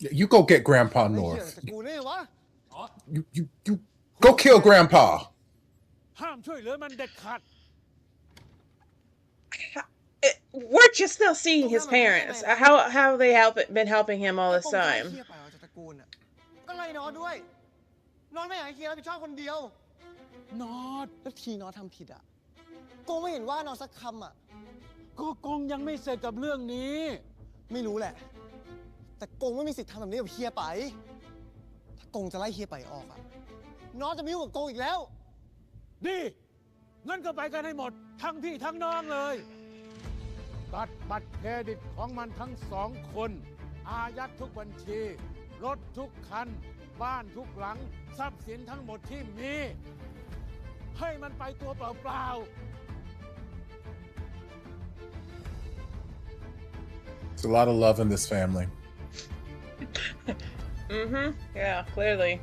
Yeah, you go get Grandpa ไม่เชื่อ North. แต่กูเนี่ยวะ You go kill Grandpa. ห้ามช่วยเหลือมันเด็ดขาด We're just now seeing his parents. How have they been helping him all this ก็คงจะให้ time? เฮียไปออกจากตระกูลอ่ะ ก็ไล่นอนด้วย นอนไม่อยากให้เฮียรับผิดชอบคนเดียว นอด แล้วทีนอนทำผิดอ่ะโกไม่เห็นว่านอนสักคำอ่ะ ก็กงยังไม่เสร็จกับเรื่องนี้ ไม่รู้แหละ แต่กงไม่มีสิทธิ์ทำแบบนี้กับเฮียไป ถ้ากงจะไล่เฮียไปออกอ่ะน้องจะไม่ยุ่งกับกงอีกแล้ว ดีงั้นก็ไปกันให้หมด ทั้งพี่ทั้งน้องเลย ตัดบัตรเครดิตของมันทั้งสองคน อายัดทุกบัญชี รถทุกคัน บ้านทุกหลัง ทรัพย์สินทั้งหมดที่มี ให้มันไปตัวเปล่า There's a lot of love in this family. Yeah, clearly.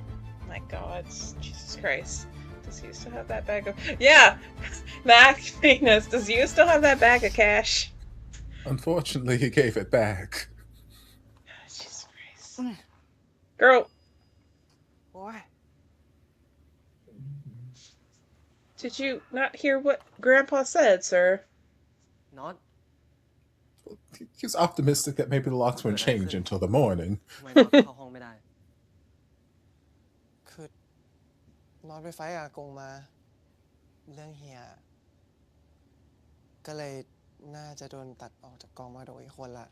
My God, Jesus Christ. Does you still have that bag of... Yeah! Mac Venus, does you still have that bag of cash? Unfortunately, he gave it back. Jesus Christ. Girl, โอ้ย did you not hear what Grandpa said, sir? น็อต He's optimistic that maybe the locks won't change until the morning. ทำไมน็อตเข้าห้องไม่ได้ คือนอนไปไฟกับกงมา เรื่องเฮีย ก็เลยน่าจะโดนตัดออกจากกองมรดกอีกคนละ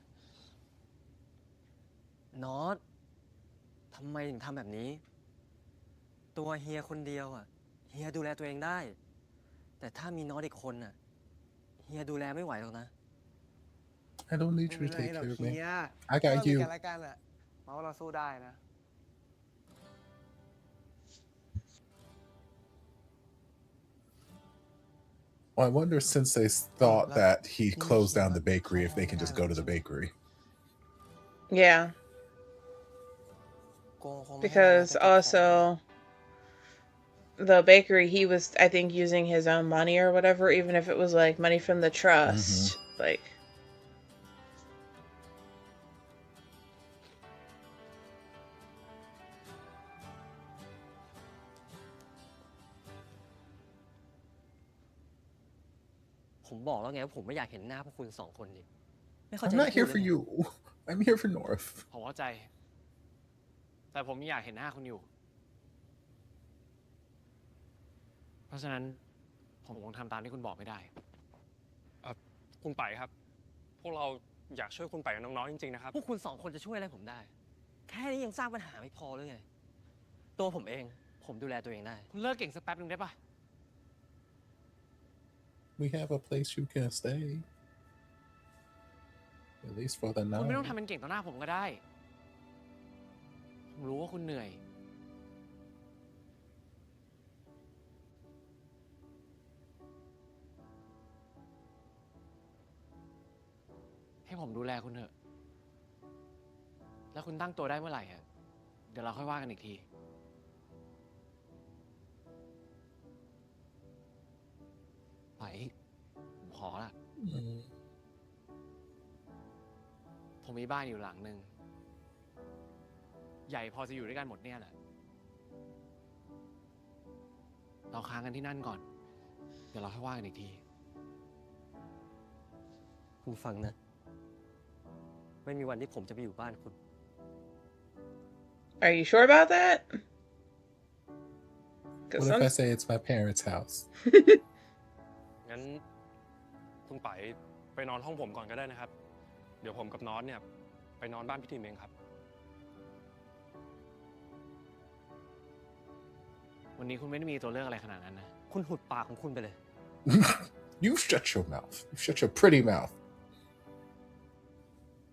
น็อต ทำไมถึงทำแบบนี้ ตัวเฮียคนเดียวอ่ะ เฮียดูแลตัวเองได้ แต่ถ้ามีน็อตอีกคนอ่ะ เฮียดูแลไม่ไหวหรอกนะ I don't need ไม่ you เป็น to ไร take หรอก care of เฮี me. ย I got ถ้าเรามี you. กันและกันอ่ะมาว่าเราสู้ได้นะ Well, I wonder since they thought that he closed down the bakery, if they can just go to the bakery. Yeah. โกงคงไม่ให้เรา Because ได้เก็บของ also... the bakery, he was, I think, using his own money or whatever, even if it was like money from the trust. Like, ผมบอกแล้วไงว่าผมไม่อยากเห็นหน้าพวกคุณสองคนดิไม่เข้าใจ I'm not here พูด for เลยไง you. I'm here for North. ผมเข้าใจ แต่ผมไม่อยากเห็นหน้าคุณอยู่ เพราะฉะนั้นผมคงทำตามที่คุณบอกไม่ได้ คุณไปครับ พวกเราอยากช่วยคุณไปกับน้องๆจริงๆนะครับ พวกคุณสองคนจะช่วยอะไรผมได้ แค่นี้ยังสร้างปัญหาไม่พอหรือไง ตัวผมเอง ผมดูแลตัวเองได้ คุณเลิกเก่งสักแป๊บหนึ่งได้ปะ We have a place you can stay. At least for the คุณไม่ต้อง night. ทำเป็นเก่งต่อหน้าผมก็ได้ ผมรู้ว่าคุณเหนื่อย ให้ผมดูแลคุณเถอะ แล้วคุณตั้งตัวได้เมื่อไหร่อะเดี๋ยวเราค่อยว่ากันอีกที ไป ผมขอละ ผมมีบ้านอยู่หลังหนึ่ง ใหญ่พอจะอยู่ด้วยกันหมดเนี่ยแหละ เราค้างกันที่นั่นก่อน เดี๋ยวเราค่อยว่ากันอีกที คุณฟังนะ ไม่มีวันที่ผมจะไปอยู่บ้านคุณ Are you sure about that? What if I say it's my parents' house? งั้นคุณไปนอนห้องผมก่อนก็ได้นะครับ เดี๋ยวผมกับน้องเนี่ยไปนอนบ้านพี่ทิมเองครับ วันนี้คุณไม่ได้มีตัวเลือกอะไรขนาดนั้นนะ คุณหุดปากของคุณไปเลย You shut your mouth. You shut your pretty mouth.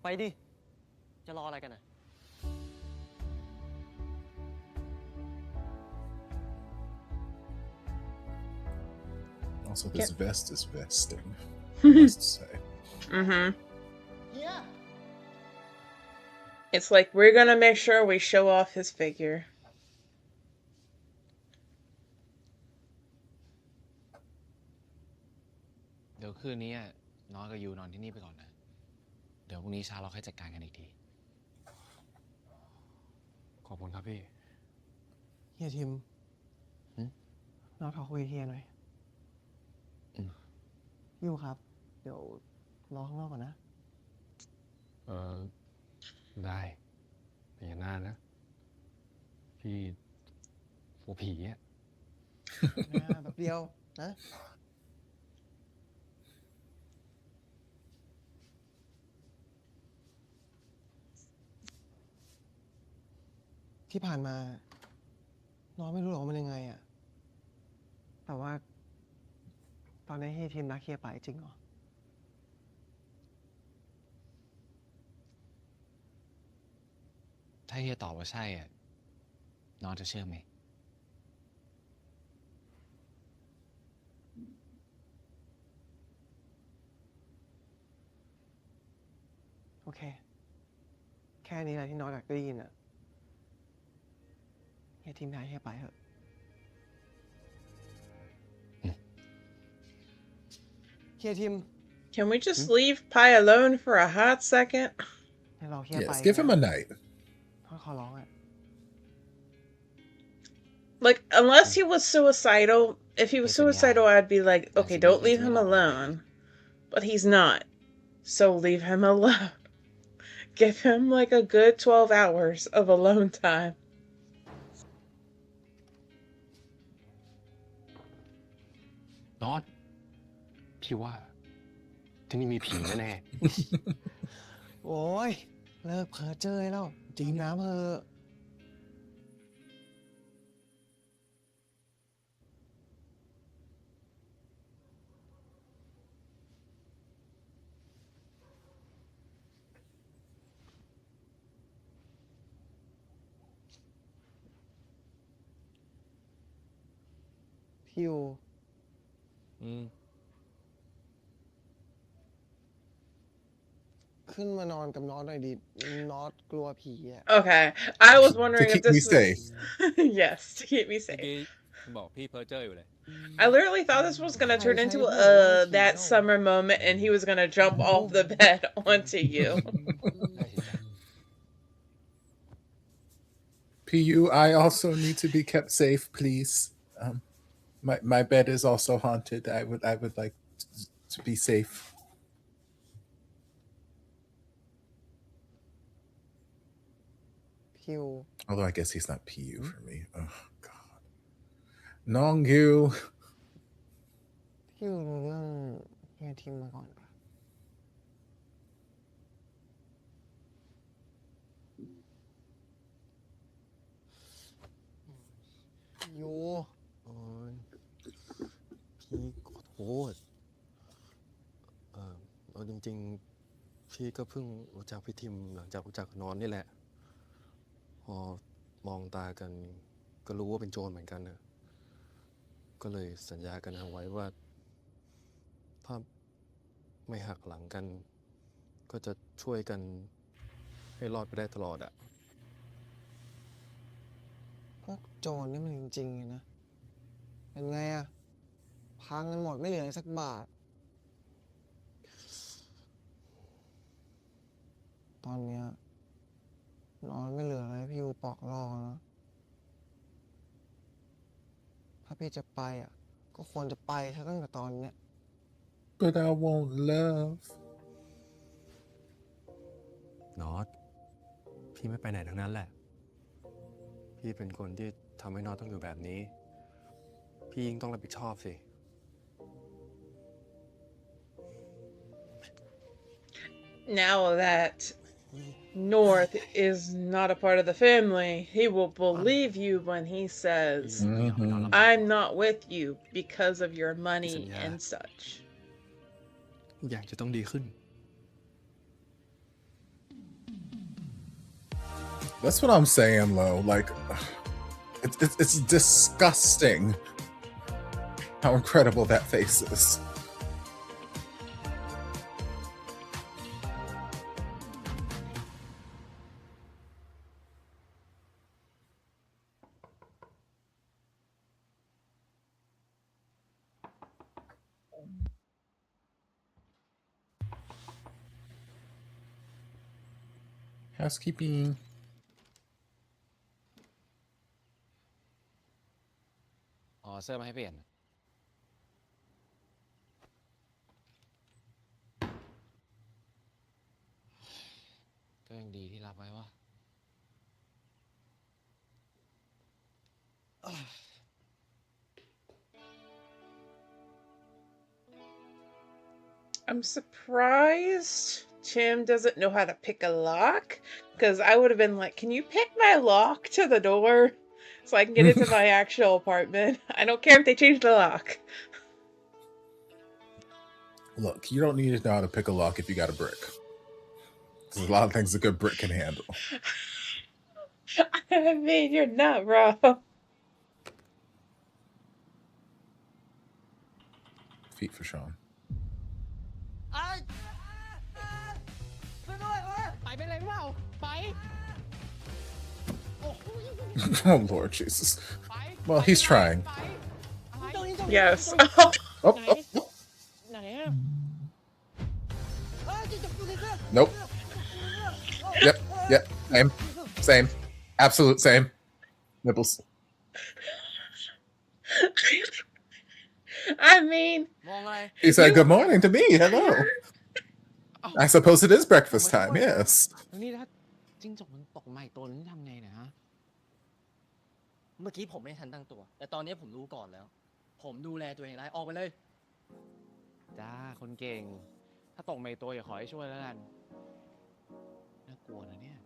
ไปดิ จะรออะไรกันอ่ะ Also, this vest is vesting, I must say. Mm-hmm. Yeah. It's like we're gonna make sure we show off his figure. เดี๋ยวคืนนี้น้องกับยูนอนที่นี่ไปก่อนนะ เดี๋ยวพรุ่งนี้เช้าเราค่อยจัดการกันอีกที ขอบคุณครับพี่ เฮียทิม หึ น้องขอคุยกับเฮียหน่อย อยู่ครับ เดี๋ยวรอข้างนอกก่อนนะ ได้แต่อย่านานนะ พี่กลัวผีอ่ะ แบบเดียวนะ ที่ผ่านมา น้องไม่รู้หรอกว่ามันยังไงอะแต่ว่า ตอนนี้เฮียทีมรักเฮียไปจริงเหรอ ถ้าเฮียตอบว่าใช่น้องจะเชื่อไหม โอเค แค่นี้แหละที่น้องอยากได้ยินอะเฮียทีมย้ายเฮียไปเถอะเฮียทีม Can we just leave Pi alone for a hot second? ให้รอเฮียไป Yes, give him a night. ขอร้องอะ Like, unless he was suicidal, if he was suicidal, I'd be like, okay, don't leave him alone. But he's not. So leave him alone. Give him like a good 12 hours of alone time. น้องพี่ว่าที่นี่มีผีแน่ โอ้ย เลิกเพ้อเจ้อแล้วจีมน้ำเถอะ พี่ยู ขึ้นมานอนกับน้องหน่อยดิน้องกลัวผีอะ Okay, I was wondering To if keep me this was... safe. Yes, to keep me ๆเมื่อ safe. กี้บอกพี่เพ้อเจ้ออยู่เลย I literally thought this was gonna turn into that summer moment and he was gonna jump off the bed onto you. PU, I also need to be kept safe, please. My bed is also haunted. I would like to be safe. พี่ยู Although I guess he's not PU for me. Oh God. Nongyu. พี่ยูรู้เรื่องเฮียทีมมาก่อนปะยู โอ้ยพี่ขอโทษเอาจริงๆ พี่ก็เพิ่งรู้จักพี่ทิมหลังจากรู้จักนอนนี่แหละ พอมองตากันก็รู้ว่าเป็นโจรเหมือนกันนะก็เลยสัญญากันเอาไว้ว่า ถ้าไม่หักหลังกัน ก็จะช่วยกันให้รอดไปได้ตลอดอะ พวกโจรนี่มันจริงๆเลยนะ เป็นไงอะพังกันหมดไม่เหลืออะไรสักบาท ตอนเนี้ยนอนไม่เหลืออะไรพี่ยูปอกรอนะถ้าพี่จะไปอ่ะ ก็ควรจะไปซะตั้งแต่ตอนเนี้ย But I won't love. น็อตพี่ไม่ไปไหนทั้งนั้นแหละพี่เป็นคนที่ทำให้น็อตต้องอยู่แบบนี้พี่ยิ่งต้องรับผิดชอบสิ Now that North is not a part of the family, he will believe you when he says, I'm not with you because of your money and such. ทุกอย่างจะต้องดีขึ้น That's what I'm saying, Lo. Like, it's disgusting how incredible that face is. Housekeeping. อ๋อเสื้อมาให้เปลี่ยนก็ยังดีที่รับไว้ว่า I'm surprised Tim doesn't know how to pick a lock, because I would have been like, can you pick my lock to the door so I can get into my actual apartment? I don't care if they change the lock. Look, you don't need to know how to pick a lock if you got a brick. There's a lot of things a good brick can handle. I mean, you're not wrong. Feet for Sean. ไปเป็นไรเปล่าไป Oh, Lord Jesus. Well, he's trying. Yes. Oh, Nope. Yep. Same. Absolute same. Nipples. I mean, He said good morning to me. Hello. I suppose it is breakfast time, yes. นี่ถ้าจิ้งจกมันตกใหม่ตัวนึงทำไงนะฮะ เมื่อกี้ผมไม่ทันตั้งตัวแต่ตอนนี้ผมรู้ก่อนแล้วผมดูแลตัวเองได้ออกไปเลย จ้าคนเก่ง ถ้าตกใหม่ตัวอย่าขอให้ช่วยแล้วกัน น่ากลัวนะเนี่ย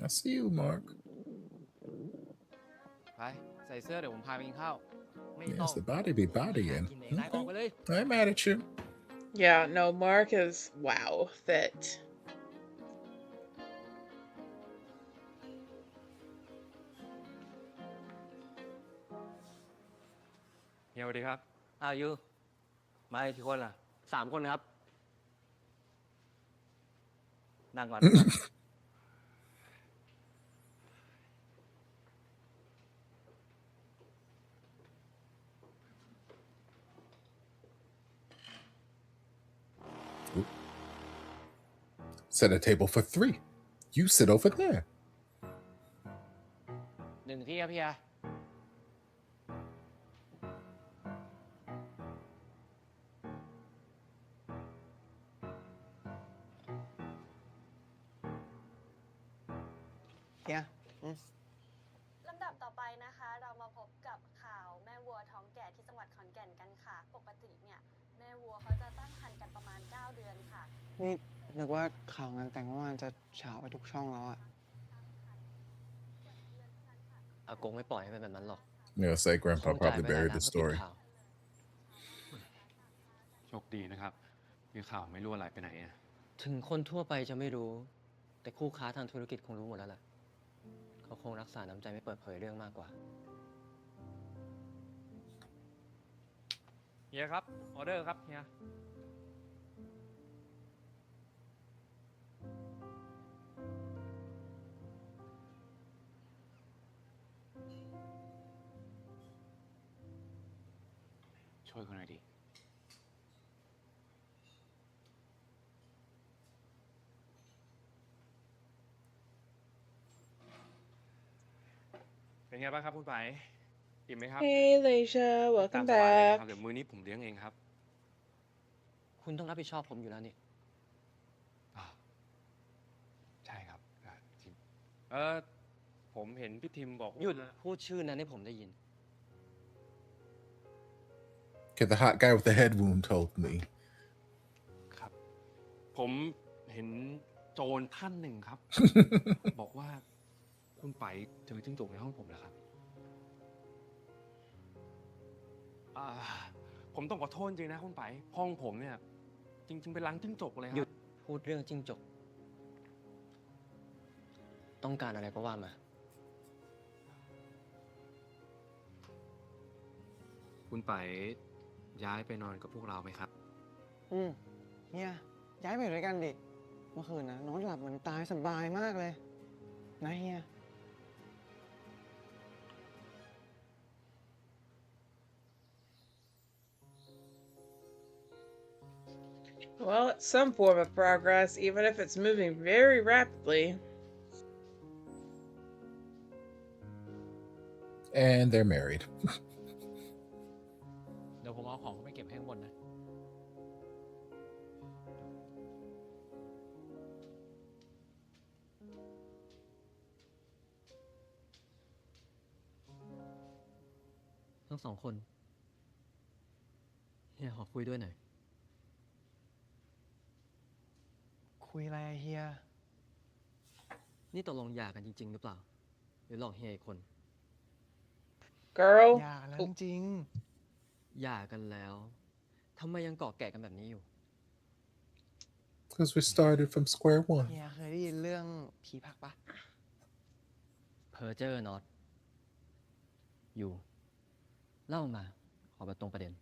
I see you, Mark. ไปใส่เสื้อเดี๋ยวผมพาไปกินข้าว Yes, the body be bodying. กินเองได้ออกไปเลย I ain't mad at you. yeah, no, Mark is, wow, fit. เฮียสวัสดีครับ ยูมากี่คนล่ะ3 คนครับ นั่งก่อน Set a table for 3. You sit over there. หนึ่งที่ครับพี่ยา เนี่ย ลำดับต่อไปนะคะ เรามาพบกับข่าวแม่วัวท้องแก่ที่จังหวัดขอนแก่นกันค่ะ ปกติเนี่ยแม่วัวเขาจะตั้งครรภ์กันประมาณ 9 เดือนค่ะ นี่นึกว่าข่าวงานแต่งเมื่อวานจะเฉาไปทุกช่องแล้วอะอากงไม่ปล่อยให้เป็นแบบนั้นหรอก Yeah, say Grandpa probably buried the story. โชคดีนะครับ มีข่าวไม่รั่วไหลไปไหนอะ ถึงคนทั่วไปจะไม่รู้ แต่คู่ค้าทางธุรกิจคงรู้หมดแล้วล่ะเขาคงรักษาน้ำใจไม่เปิดเผยเรื่องมากกว่า เฮียครับ ออเดอร์ครับเฮีย ช่วยเขาหน่อยดิ เป็นไงบ้างครับคุณไปอิ่มไหมครับ Hey, Leisha, ตาม welcome สบายเลยครับ back. เดี๋ยวมื้อนี้ผมเลี้ยงเองครับ คุณต้องรับผิดชอบผมอยู่แล้วนี่ อ่ะ ผมเห็นพี่ทิมบอก หยุดพูดชื่อนั้นให้ผมได้ยิน Okay, the hot guy with the head wound told me. ครับ ผมเห็นโจรท่านหนึ่งครับ บอกว่าคุณไปเจอจิ้งจกในห้องผมแล้วครับผมต้องขอโทษจริงนะคุณไปห้องผมเนี่ย จริง ๆ เป็นรังจิ้งจกเลยค หยุ รั ด บ พูดเรื่องจิ้งจก ต้องการอะไรก็ว่ามา คุณไปย้ายไปนอนกับพวกเราไหมครับ เฮียย้ายไปอยู่ด้วยกันดิ เมื่อคืนนะนอนหลับเหมือนตายสบายมากเลย นะเฮีย Well, it's some form of progress, even if it's moving very rapidly. And they're married. เดี๋ยวผมเอาของไปเก็บให้ข้างบนนะ ทั้งสองคนเฮียขอคุยด้วยหน่อย คุยอะไรอะเฮีย นี่ตกลงหย่ากันจริง ๆ หรือเปล่า หรือหลอกเฮียอีกคน Girl. อย่าแล้วจริง หย่ากันแล้วทำไมยังเกาะแกะกันแบบนี้อยู่ Because we started from square ๆ one. เฮียเคยได้ยินเรื่องผีผักปะ เพอเจอร์น็อตอยู่ เล่ามา ขอแบบตรงประเด็น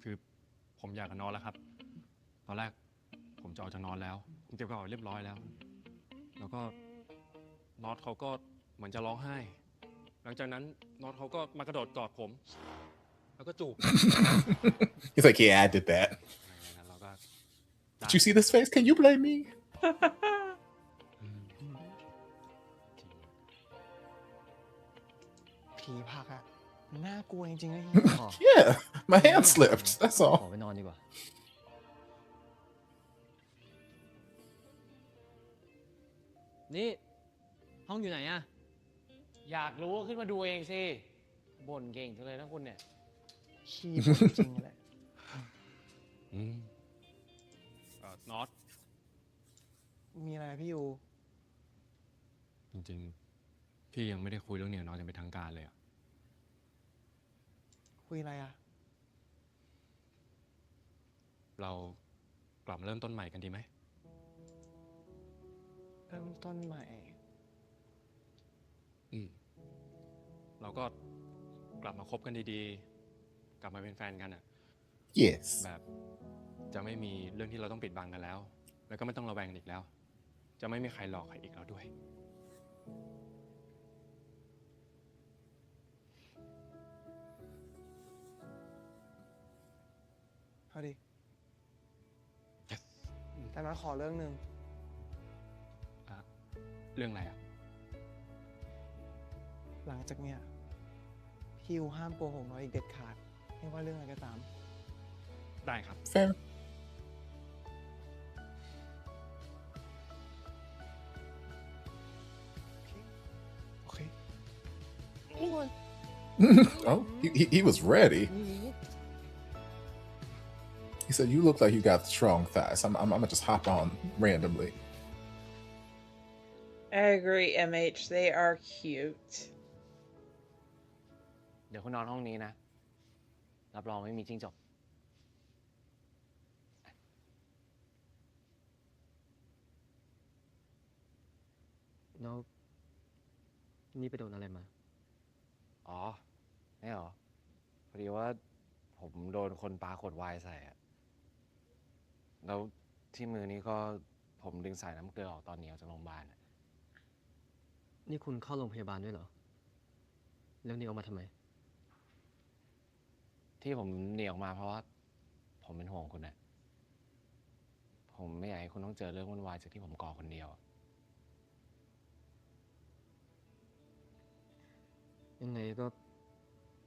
คือผมอยากกับนอนแล้วครับ ตอนแรกผมจะออกจากนอนแล้วผมเตรียมกระเป๋าเรียบร้อยแล้ว แล้วก็น็อตเขาก็เหมือนจะร้องไห้ หลังจากนั้นน็อตเขาก็มากระโดดกอดผม แล้วก็จูบ He's like, yeah, I did that. แล้วก็ Did you see this face? Can you blame me? ผีผักอะมันน่ากลัวจริงๆนะเฮีย Yeah, my hand slipped. That's ขอ all. ไปนอนดีกว่า นี่ ห้องอยู่ไหนอะ อยากรู้ขึ้นมาดูเองสิ บ่นเก่งจังเลยนะคุณเนี่ย ขี้บ่นจริงๆแหละ น็อต มีอะไรพี่ยู จริงๆ พี่ยังไม่ได้คุยเรื่องเนี่ยน็อตยังเป็นทางการเลยอะ คุยอะไรอะ เรากลับมาเริ่มต้นใหม่กันดีไหม เริ่มต้นใหม่ เราก็กลับมาคบกันดีๆ กลับมาเป็นแฟนกันอะ Yes. แบบจะไม่มีเรื่องที่เราต้องปิดบังกันแล้ว แล้วก็ไม่ต้องระแวงกันอีกแล้ว จะไม่มีใครหลอกใครอีกแล้วด้วย พอดี แต่มาขอเรื่องหนึ่ง เรื่องอะไรอะ หลังจากเนี้ยพี่ยูห้ามโกหกน้อยอีกเด็ดขาด ไม่ว่าเรื่องอะไรก็ตาม ได้ครับ Fair. Okay. Oh, he was ready. He said, "You look like you got strong thighs. I'm gonna just hop on randomly." I agree, MH. They are cute. เดี๋ยวคุณนอนห้องนี้นะ รับรองไม่มีจิ้งจก แล้วนี่ไปโดนอะไรมา อ๋อ ไม่หรอ พอดีว่าผมโดนคนปาขวดไวน์ใส่อะแล้วที่มือนี้ก็ผมดึงสายน้ำเกลือออกตอนหนีออกจากโรงพยาบาล นี่คุณเข้าโรงพยาบาลด้วยเหรอ แล้วหนีออกมาทำไม ที่ผมหนีออกมาเพราะว่าผมเป็นห่วงคุณนะผมไม่อยากให้คุณต้องเจอเรื่องวุ่นวายจากที่ผมก่อคนเดียว ยังไงก็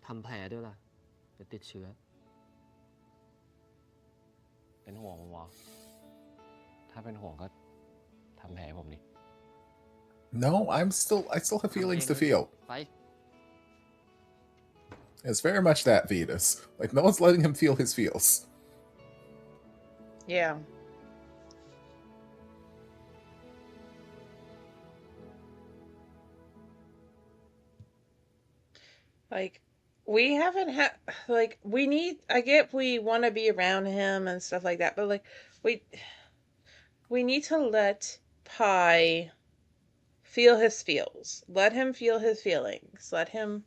ทำแผลด้วยล่ะเดี๋ยวติดเชื้อ เป็นห่วงผมเหรอ ถ้าเป็นห่วงก็ทำแผลให้ผมดิ No, I still have feelings to feel. ไป It's very much that, Venus. Like, no one's letting him feel his feels. Yeah. Like, we haven't had, like, we need, I get we want to be around him and stuff like that, but, like, we need to let Pi feel his feels. Let him feel his feelings. Let him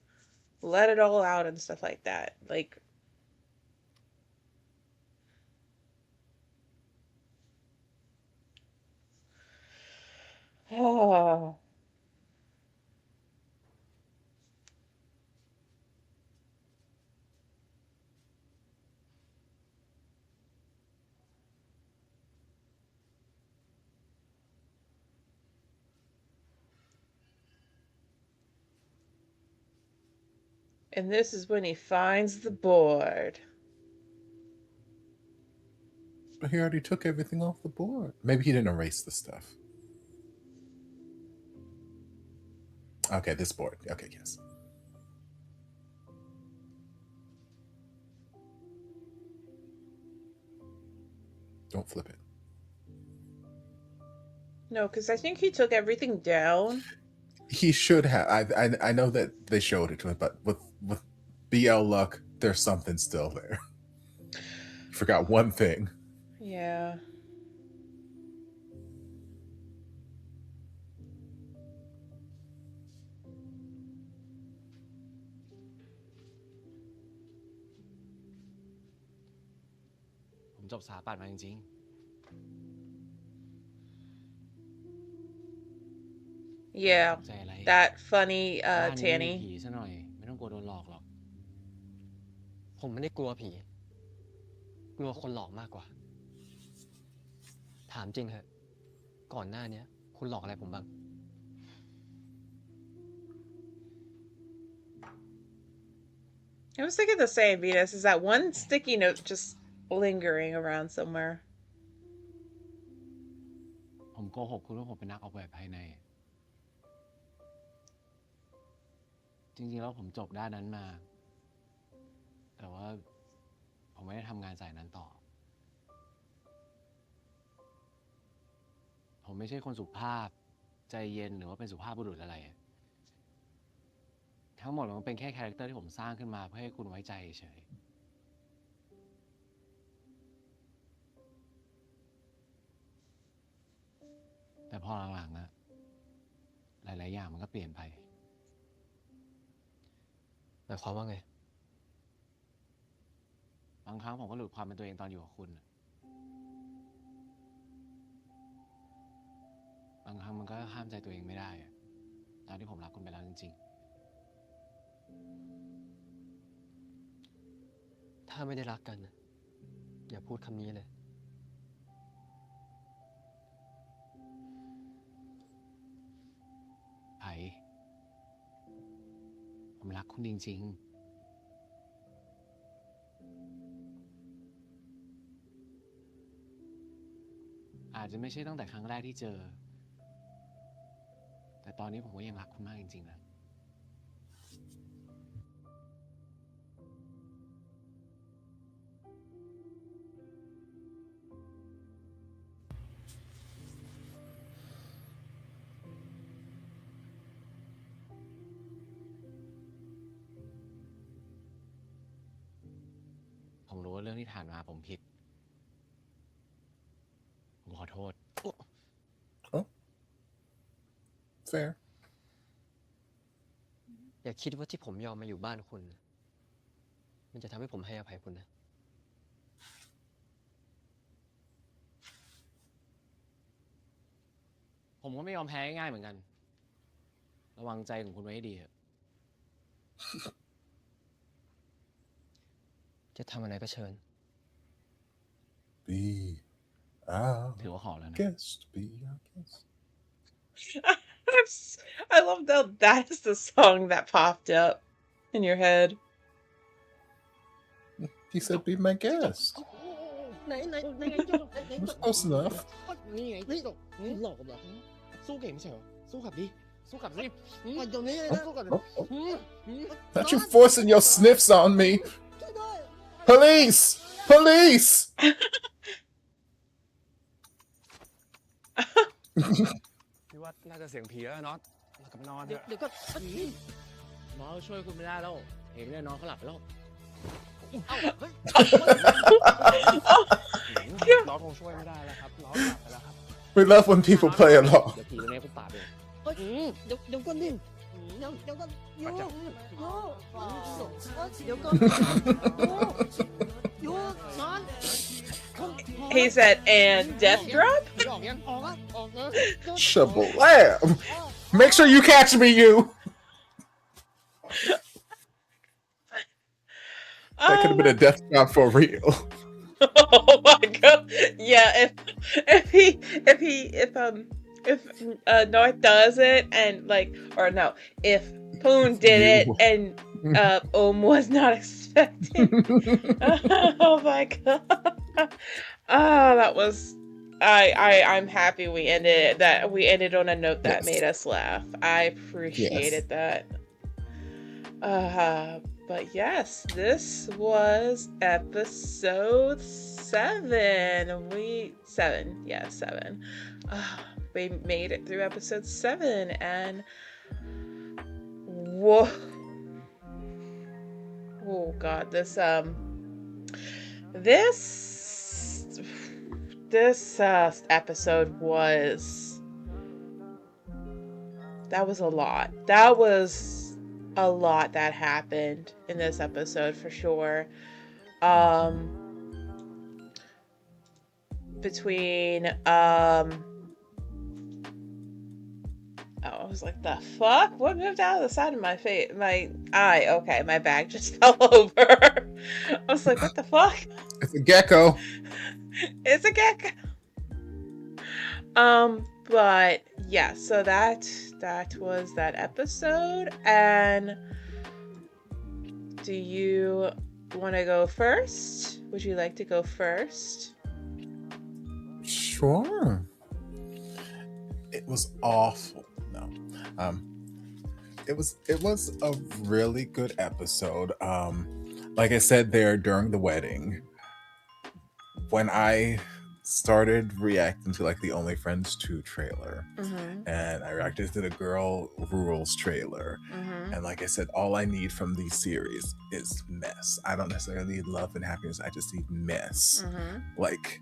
let it all out and stuff like that. Like, oh. And this is when he finds the board. But he already took everything off the board. Maybe he didn't erase the stuff. Okay, this board. Okay, yes. Don't flip it. No, because I think he took everything down. He should have. I know that they showed it to him, but with BL luck, there's something still there. You forgot one thing. Yeah.ผมจบสถาปัตย์มาจริง Yeah. ๆ ใจอะไร That funny บ้านนี้ไม่มี Tanny. ผีซะหน่อย ไม่ต้องกลัวโดนหลอกหรอก ผมไม่ได้กลัวผี กลัวคนหลอกมากกว่า ถามจริงเหอะ ก่อนหน้านี้คุณหลอกอะไรผมบ้าง I was thinking the same, Venus. Is that one sticky note just lingering around somewhere? ผมโกหกคุณว่าผมเป็นนักออกแบบภายใน จริงๆ แล้วผมจบด้านนั้นมา แต่ว่าผมไม่ได้ทำงานสายนั้นต่อ ผมไม่ใช่คนสุภาพ ใจเย็นหรือว่าเป็นสุภาพบุรุษอะไร ทั้งหมดมันเป็นแค่คาแรคเตอร์ที่ผมสร้างขึ้นมาเพื่อให้คุณไว้ใจเฉย แต่พอหลังๆอะหลายๆ อย่างมันก็เปลี่ยนไป หมายความว่าไง บางครั้งผมก็หลุดความเป็นตัวเองตอนอยู่กับคุณ บางครั้งมันก็ห้ามใจตัวเองไม่ได้อะตอนที่ผมรักคุณไปแล้วจริง ถ้าไม่ได้รักกันน่ะอย่าพูดคำนี้เลย ๆ ไผ่ผมรักคุณจริง ๆ อาจจะไม่ใช่ตั้งแต่ครั้งแรกที่เจอ แต่ตอนนี้ผมก็ยังรักคุณมากจริงๆนะ ผมรู้ว่าเรื่องที่ผ่านมาผมผิด ผมขอโทษ Oh. Fair. อย่าคิดว่าที่ผมยอมมาอยู่บ้านคุณ มันจะทำให้ผมให้อภัยคุณนะ ผมก็ไม่ยอมแพ้ง่ายๆเหมือนกัน ระวังใจของคุณไว้ให้ดีเถอะ จะทำอะไรก็เชิญ Be our ถือว่าขอแล้วนะ guest. Be our guest. I love that that is the song that popped up in your head. He said, "Be my guest." ไหน It was close enough. นี่ไงนี่หลอกเหรอสู้เก่งไม่ใช่เหรอ สู้กลับดิสู้กลับสิ เดี๋ยวนี้เลยนะ สู้กลับ Not you forcing your sniffs on me. Police! Police! พี่ว่าน่าจะเสียงผีแล้วน็อตเรากลับไปนอนเถอะ เดี๋ยวก็หมอช่วยคุณไม่ได้แล้วเห็นเลยน้องเขาหลับไปแล้วเอ้าเฮ้ย น้องคงช่วยไม่ได้แล้วครับน้องหลับไปแล้วครับ We love when people play along. เดี๋ยวผีตัวนี้คุณปราบเอง เดี๋ยวก่อนดิเดี๋ยวก่อนยู เดี๋ยวก่อนยูนอน He said, and death drop? ออกยัง ออกอ่ะออกนะ Shablam! Make sure you catch me, you! That could have been a death drop for real. Oh my god. Yeah, if North does it and like, or no, if Poon did it and was not expecting. Oh my god. That was I'm happy we ended on a note that made us laugh. I appreciated that. But yes, this was episode 7. Seven. We made it through episode 7, and whoa, oh god, this episode was a lot. That was a lot that happened in this episode for sure. Between I was like, the fuck? What moved out of the side of my face? My eye. Okay, my bag just fell over. I was like, what the fuck? It's a gecko. It's a gecko. But yeah, so that was that episode. And do you want to go first? Would you like to go first? Sure. It was awful. No. It was a really good episode. Like I said there during the wedding, when I started reacting to like the Only Friends 2 trailer, and I reacted to the Girl Rules trailer, and like I said, all I need from these series is mess. I don't necessarily need love and happiness. I just need mess. Like,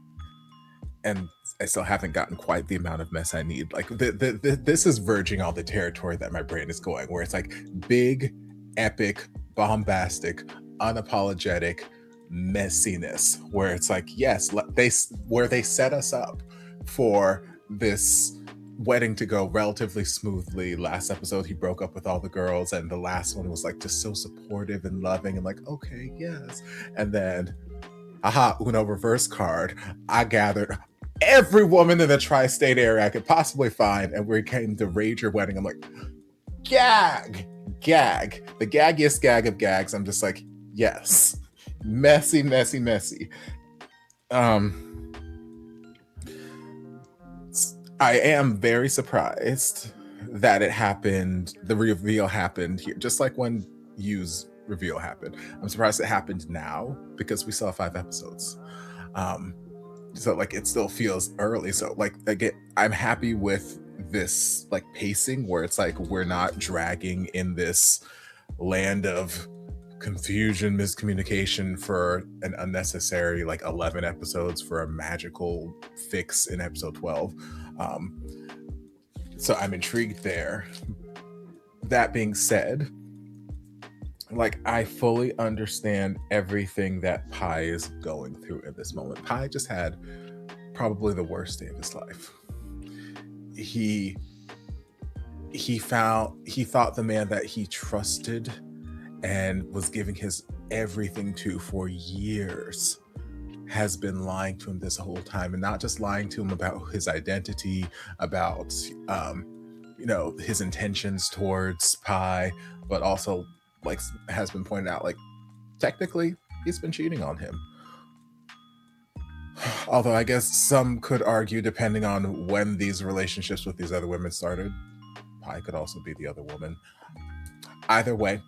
and I still haven't gotten quite the amount of mess I need. Like this is verging on the territory that my brain is going, where it's like big, epic, bombastic, unapologetic messiness, where it's like, yes, they set us up for this wedding to go relatively smoothly. Last episode he broke up with all the girls, and the last one was like just so supportive and loving and like, okay, yes. And then Uno reverse card, I gathered every woman in the tri-state area I could possibly find, and we came to Rage Your Wedding. I'm like, gag, the gaggiest gag of gags. I'm just like, yes, messy. I am very surprised that it happened. The reveal happened here, just like when Yu's reveal happened. I'm surprised it happened now because we saw 5 episodes. So like it still feels early. So like again, I'm happy with this like pacing where it's like we're not dragging in this land of confusion, miscommunication for an unnecessary like 11 episodes for a magical fix in episode 12. So I'm intrigued there. That being said, like I fully understand everything that Pi is going through at this moment. Pi just had probably the worst day of his life. He thought the man that he trusted and was giving his everything to for years has been lying to him this whole time, and not just lying to him about his identity, about his intentions towards Pi, but also like has been pointed out, like technically he's been cheating on him. Although I guess some could argue, depending on when these relationships with these other women started, Pi could also be the other woman. Either way,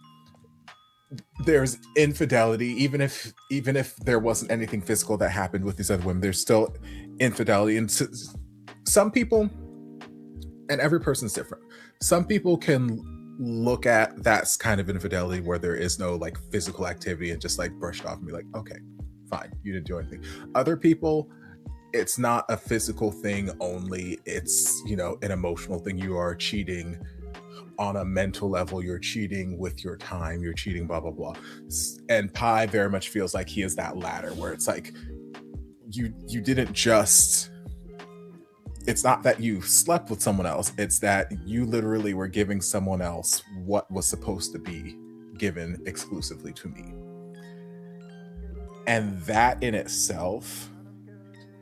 there's infidelity. Even if there wasn't anything physical that happened with these other women, there's still infidelity. And some people, and every person's different, some people can look at that's kind of infidelity where there is no like physical activity and just like brush it off and be like, okay, fine, you didn't do anything. Other people, it's not a physical thing only, it's, you know, an emotional thing. You are cheating on a mental level, you're cheating with your time, you're cheating, blah blah blah. And Pi very much feels like he is that latter where it's like you didn't just, it's not that you slept with someone else, it's that you literally were giving someone else what was supposed to be given exclusively to me. And that in itself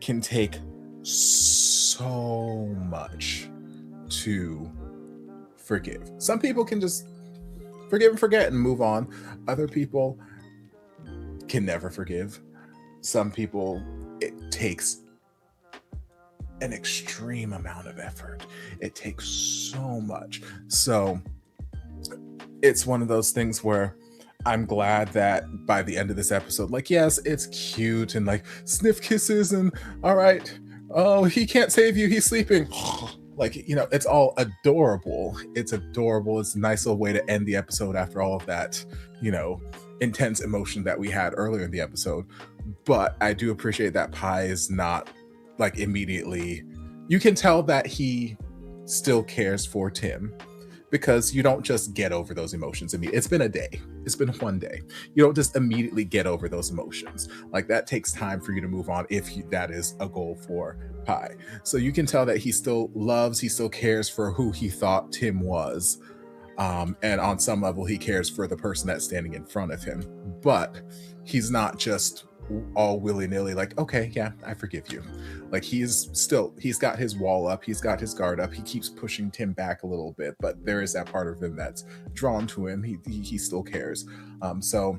can take so much to forgive. Some people can just forgive and forget and move on. Other people can never forgive. Some people, it takes an extreme amount of effort. It takes so much. So it's one of those things where I'm glad that by the end of this episode, like, yes, it's cute and like sniff kisses and all right, oh, he can't save you, he's sleeping. Like, you know, it's all adorable. It's adorable. It's a nice little way to end the episode after all of that, you know, intense emotion that we had earlier in the episode. But I do appreciate that Pi is not like immediately, you can tell that he still cares for Tim, because you don't just get over those emotions immediately. It's been a day. It's been one day. You don't just immediately get over those emotions. Like, that takes time for you to move on if that is a goal for Pi. So you can tell that he still loves, he still cares for who he thought Tim was. And on some level, he cares for the person that's standing in front of him. But he's not just all willy-nilly like, okay, yeah, I forgive you. Like, he's got his wall up, he's got his guard up, he keeps pushing Tim back a little bit, but there is that part of him that's drawn to him. He still cares. So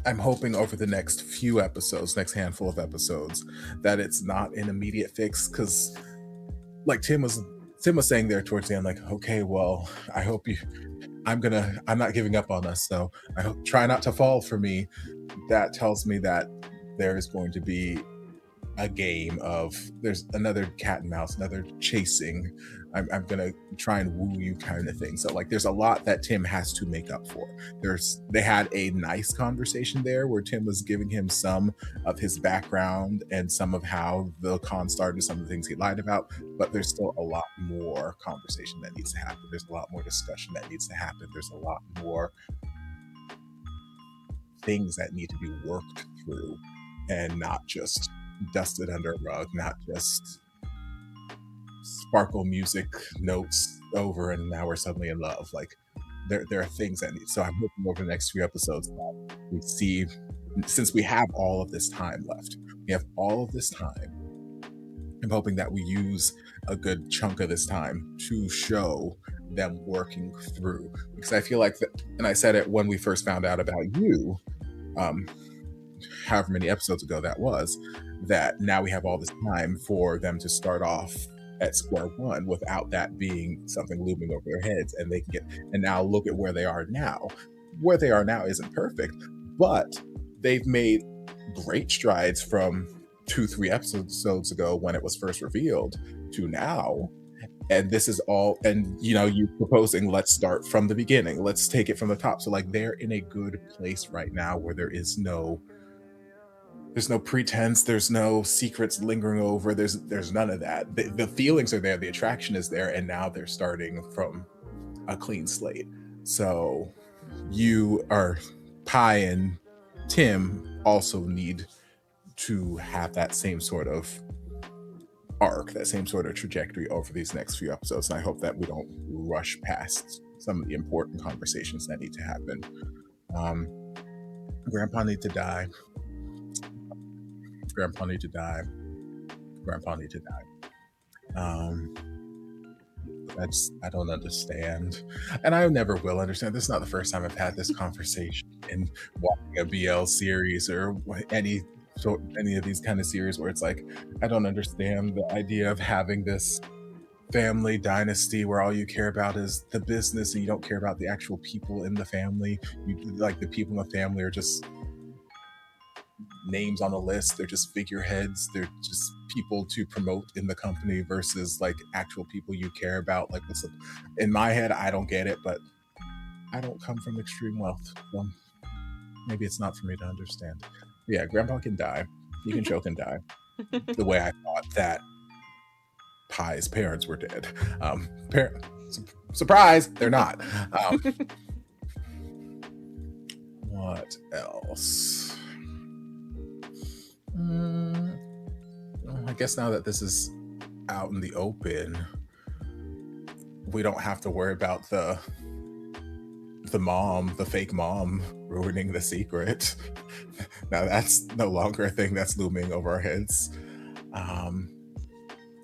I'm hoping over the next few episodes, next handful of episodes, that it's not an immediate fix, because like Tim was saying there towards the end, like, okay, well, I hope I'm not giving up on us, so I hope, try not to fall for me. That tells me that there is going to be a game of, there's another cat and mouse, another chasing, I'm gonna try and woo you kind of thing. So like, there's a lot that Tim has to make up for. They had a nice conversation there where Tim was giving him some of his background and some of how the con started, some of the things he lied about, but there's still a lot more conversation that needs to happen. There's a lot more discussion that needs to happen. There's a lot more things that need to be worked through and not just dusted under a rug, not just sparkle music notes over and now we're suddenly in love. Like, there are things that need, so I'm hoping over the next few episodes that we see, since we have all of this time left, I'm hoping that we use a good chunk of this time to show them working through, because I feel like and I said it when we first found out about you, however many episodes ago that was, that now we have all this time for them to start off at square one without that being something looming over their heads, and they can get, and now look at where they are now. Where they are now isn't perfect, but they've made great strides from 2-3 episodes ago when it was first revealed to now. And this is all, and you know, you proposing, let's start from the beginning, let's take it from the top. So like, they're in a good place right now where there's no pretense, there's no secrets lingering over, there's none of that. The feelings are there, the attraction is there, and now they're starting from a clean slate. So Pi and Tim also need to have that same sort of arc, that same sort of trajectory over these next few episodes. And I hope that we don't rush past some of the important conversations that need to happen. Grandpa need to die. Grandpa need to die. Grandpa need to die. I don't understand, and I never will understand. This is not the first time I've had this conversation in watching a BL series or any of these kind of series where it's like, I don't understand the idea of having this family dynasty where all you care about is the business and you don't care about the actual people in the family. Like the people in the family are just names on a list. They're just figureheads. They're just people to promote in the company versus like actual people you care about. Like what's in my head, I don't get it, but I don't come from extreme wealth. Well, maybe it's not for me to understand. Yeah, Grandpa can die. He can choke and die. The way I thought that Pie's parents were dead. Surprise, they're not. What else? I guess now that this is out in the open, we don't have to worry about the fake mom ruining the secret. Now that's no longer a thing that's looming over our heads.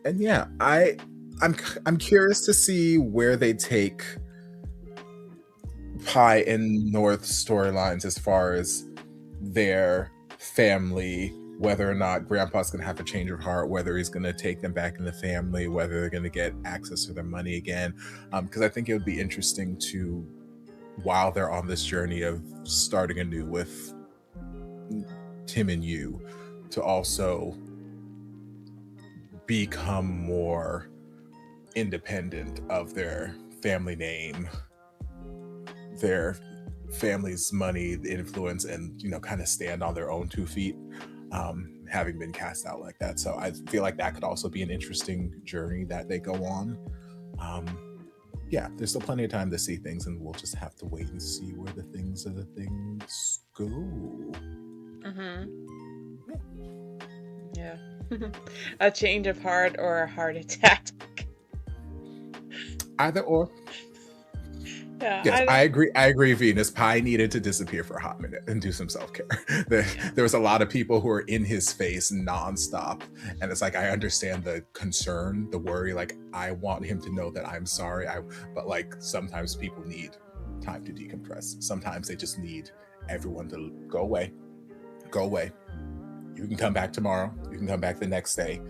And yeah, I'm curious to see where they take Pie and North storylines as far as their family, whether or not Grandpa's going to have a change of heart, whether he's going to take them back in the family, whether they're going to get access to their money again. Because I think it would be interesting to, while they're on this journey of starting anew with Tim and you, to also become more independent of their family name, their family's money, the influence, and kind of stand on their own 2 feet, having been cast out like that. So I feel like that could also be an interesting journey that they go on. Yeah, there's still plenty of time to see things, and we'll just have to wait and see where the things go. Yeah. A change of heart or a heart attack. Either or. Yeah, Yes, I agree. Venus Pie needed to disappear for a hot minute and do some self-care. There was a lot of people who were in his face nonstop, and it's like I understand the concern, the worry. Like I want him to know that I'm sorry. But like sometimes people need time to decompress. Sometimes they just need everyone to go away. Go away. You can come back tomorrow. You can come back the next day.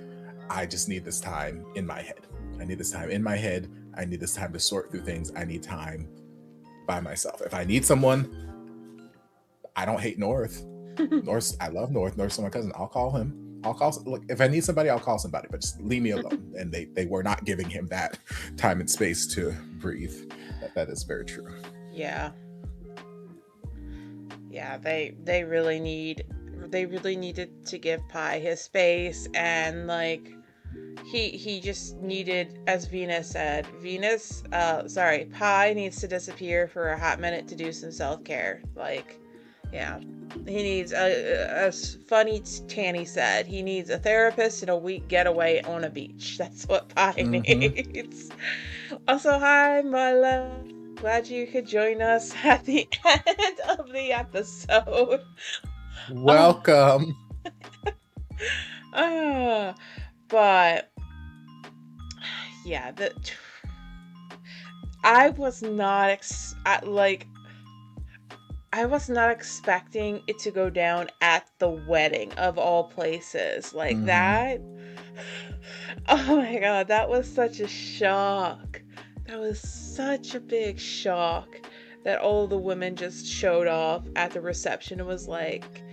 I just need this time in my head. I need this time in my head. I need this time to sort through things. I need time by myself. If I need someone, I don't hate North. I love North. North's my cousin. I'll call him. Look, if I need somebody, I'll call somebody, but just leave me alone. And they were not giving him that time and space to breathe. That is very true. Yeah. Yeah, they really needed to give Pie his space, and like he just needed, as Venus said, Pie needs to disappear for a hot minute to do some self-care. Like, yeah. He needs as funny Tanny said, he needs a therapist and a week getaway on a beach. That's what Pie needs. Also, hi, my love. Glad you could join us at the end of the episode. Welcome. But yeah, I was not expecting it to go down at the wedding of all places. Like that. Oh my god, that was such a shock. That was such a big shock that all the women just showed off at the reception and was like,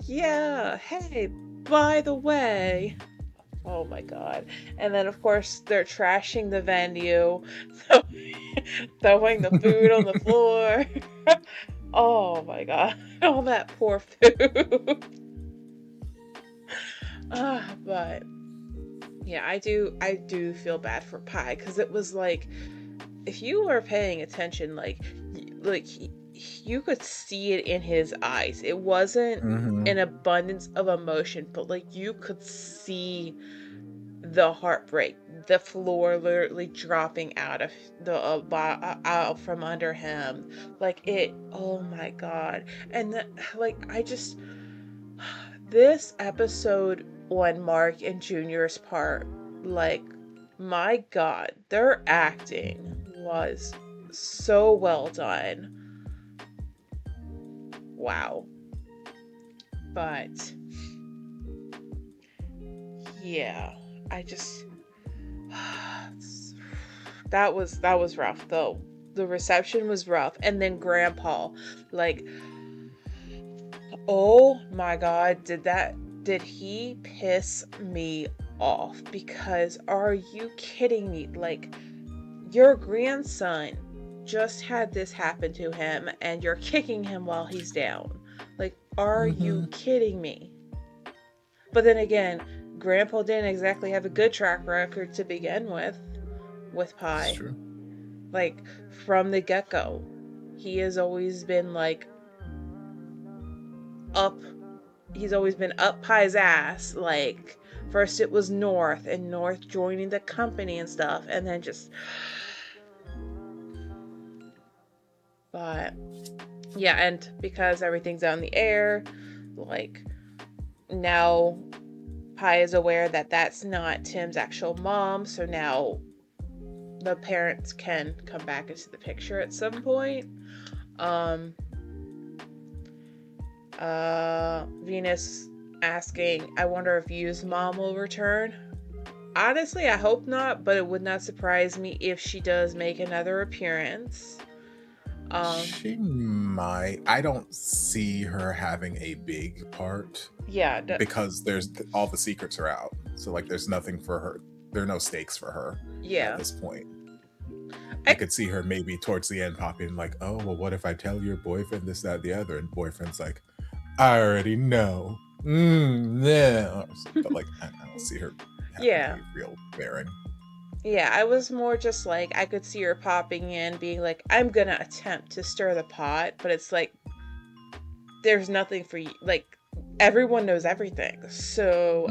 yeah, hey, by the way. Oh my god. And then, of course, they're trashing the venue, throwing the food on the floor. Oh my god. All that poor food. But yeah, I do feel bad for Pie, because it was like, if you were paying attention, like you could see it in his eyes. It wasn't an abundance of emotion, but like you could see the heartbreak, the floor literally dropping out of out from under him. Like it, oh my god. And this episode on Mark and Junior's part, like, my god, their acting was so well done. Wow. But yeah, That was rough though. The reception was rough, and then Grandpa, like, oh my God, did he piss me off? Because are you kidding me? Like, your grandson just had this happen to him, and you're kicking him while he's down. Like, are you kidding me? But then again, Grandpa didn't exactly have a good track record to begin with It's Pie. true. Like, from the get-go, he has always been like up he's always been up Pie's ass. Like, first it was North, and North joining the company and stuff, and then just but yeah, and because everything's on the air, like, now Pie is aware that that's not Tim's actual mom, so now the parents can come back into the picture at some point. Venus asking, I wonder if Yu's mom will return. Honestly, I hope not, but it would not surprise me if she does make another appearance. She might. I don't see her having a big part. Yeah, because all the secrets are out. So like, there's nothing for her. There are no stakes for her yeah. at this point. I could see her maybe towards the end popping like, oh, well, what if I tell your boyfriend this, that, the other? And boyfriend's like, I already know. Yeah. But like, I don't see her having a real bearing. Yeah, I was more just like, I could see her popping in, being like, I'm gonna attempt to stir the pot, but it's like, there's nothing for you. Like, everyone knows everything. So,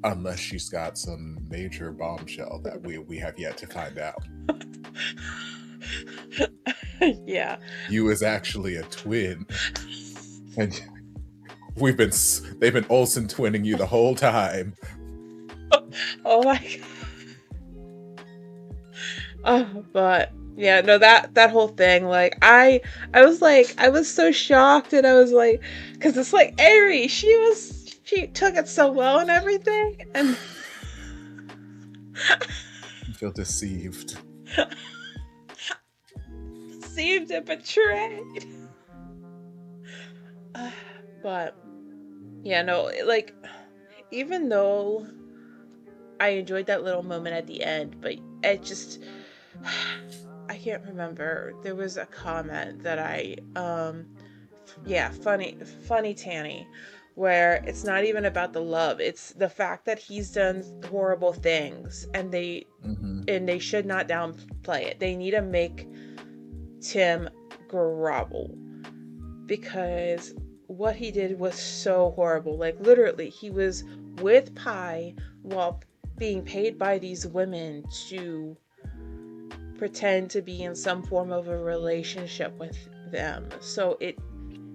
unless she's got some major bombshell that we have yet to find out. Yeah. You is actually a twin. And they've been Olsen twinning you the whole time. Oh my God. But yeah, no, that whole thing, like, I was so shocked, and I was like, because it's like, Ari, she took it so well and everything, and I feel deceived. Deceived and betrayed. But yeah, no, like, even though I enjoyed that little moment at the end, but it just, I can't remember. There was a comment that funny Tanny, where it's not even about the love. It's the fact that he's done horrible things, and they should not downplay it. They need to make Tim grovel, because what he did was so horrible. Like, literally, he was with Pie while being paid by these women to pretend to be in some form of a relationship with them. So it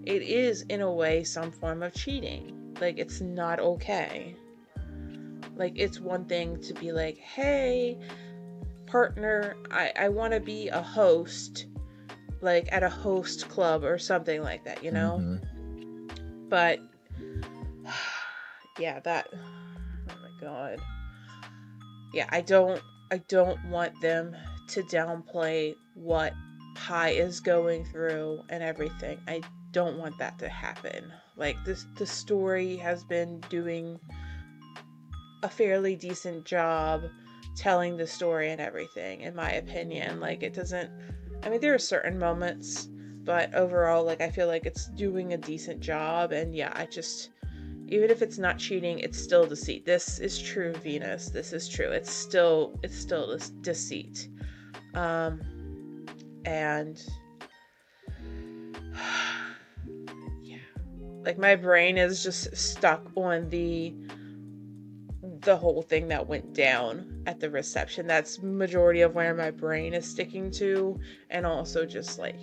is, in a way, some form of cheating. Like, it's not okay. Like, it's one thing to be like, hey, partner, I want to be a host, like at a host club or something like that, you know? But yeah, that, oh my God. Yeah, I don't want them to downplay what Pie is going through and everything. I don't want that to happen. Like, the story has been doing a fairly decent job telling the story and everything, in my opinion. Like, it doesn't, I mean, there are certain moments, but overall, like, I feel like it's doing a decent job. And yeah, I just, even if it's not cheating, it's still deceit. This is true, Venus. This is true. It's still this deceit. And yeah, like, my brain is just stuck on the whole thing that went down at the reception. That's majority of where my brain is sticking to, and also just like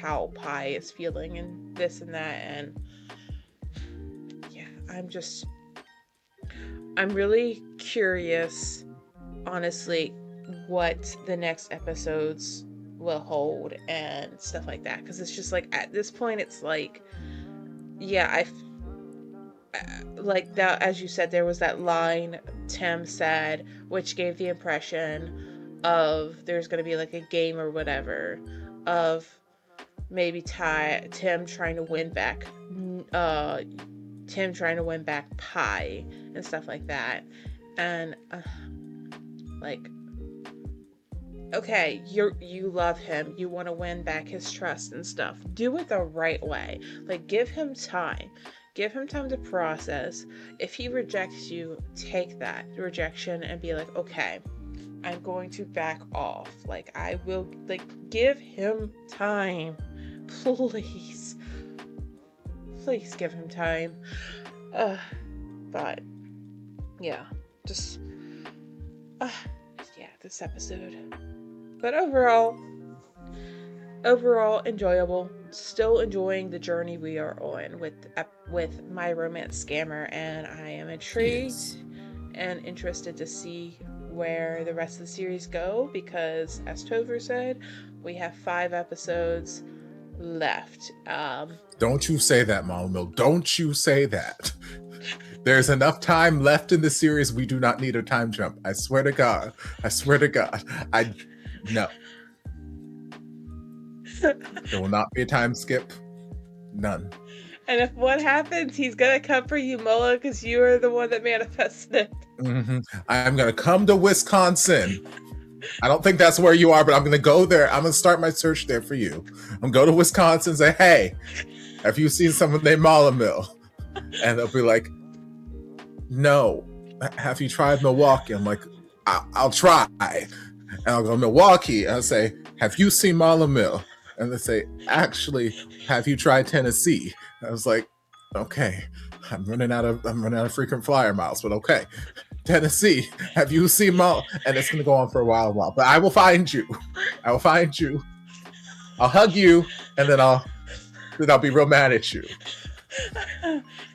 how Pie is feeling and this and that. And yeah, I'm really curious, honestly, what the next episodes will hold and stuff like that, because it's just like, at this point, it's like, yeah, like that, as you said, there was that line Tim said, which gave the impression of there's going to be like a game or whatever, of maybe Tim trying to win back, Tim trying to win back Pi and stuff like that, and like, okay, you love him, you want to win back his trust and stuff. Do it the right way. Like, give him time. Give him time to process. If he rejects you, take that rejection and be like, okay, I'm going to back off. Like, I will, like, give him time. Please. Please give him time. But, yeah, just, yeah, this episode. But overall enjoyable. Still enjoying the journey we are on with My Romance Scammer, and I am intrigued and interested to see where the rest of the series go, because as Topher said, we have 5 episodes left. Don't you say that, Mama Mill. Don't you say that. There's enough time left in the series. We do not need a time jump. I swear to God. No. There will not be a time skip. None. And if what happens, he's gonna come for you, Mola, because you are the one that manifested it. Mm-hmm. I'm gonna come to Wisconsin. I don't think that's where you are, but I'm gonna go there. I'm gonna start my search there for you. I'm gonna go to Wisconsin and say, hey, have you seen someone named Mala Mill? And they'll be like, no. Have you tried Milwaukee? I'm like, I'll try. And I'll go Milwaukee, and I'll say, have you seen Mala Mill? And they say, actually, have you tried Tennessee? I was like, okay, I'm running out of frequent flyer miles, but okay. Tennessee, have you seen Mala? And it's gonna go on for a while, but I will find you. I'll hug you, and then I'll be real mad at you.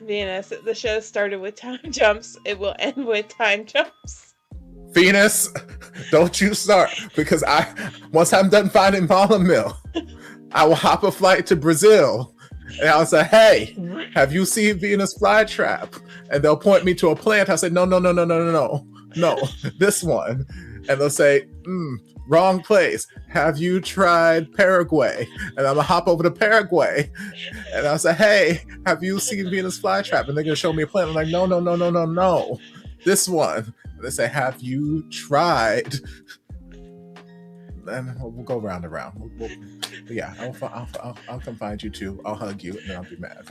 Venus, the show started with time jumps. It will end with time jumps. Venus, don't you start, because once I'm done finding Mala Mill, I will hop a flight to Brazil, and I'll say, hey, have you seen Venus flytrap? And they'll point me to a plant. I'll say, no, this one. And they'll say, wrong place. Have you tried Paraguay? And I'm gonna hop over to Paraguay, and I'll say, hey, have you seen Venus flytrap? And they're gonna show me a plant. I'm like, no, this one. And they say, have you tried? And we'll go round and round. But yeah, I'll come find you too. I'll hug you, and then I'll be mad.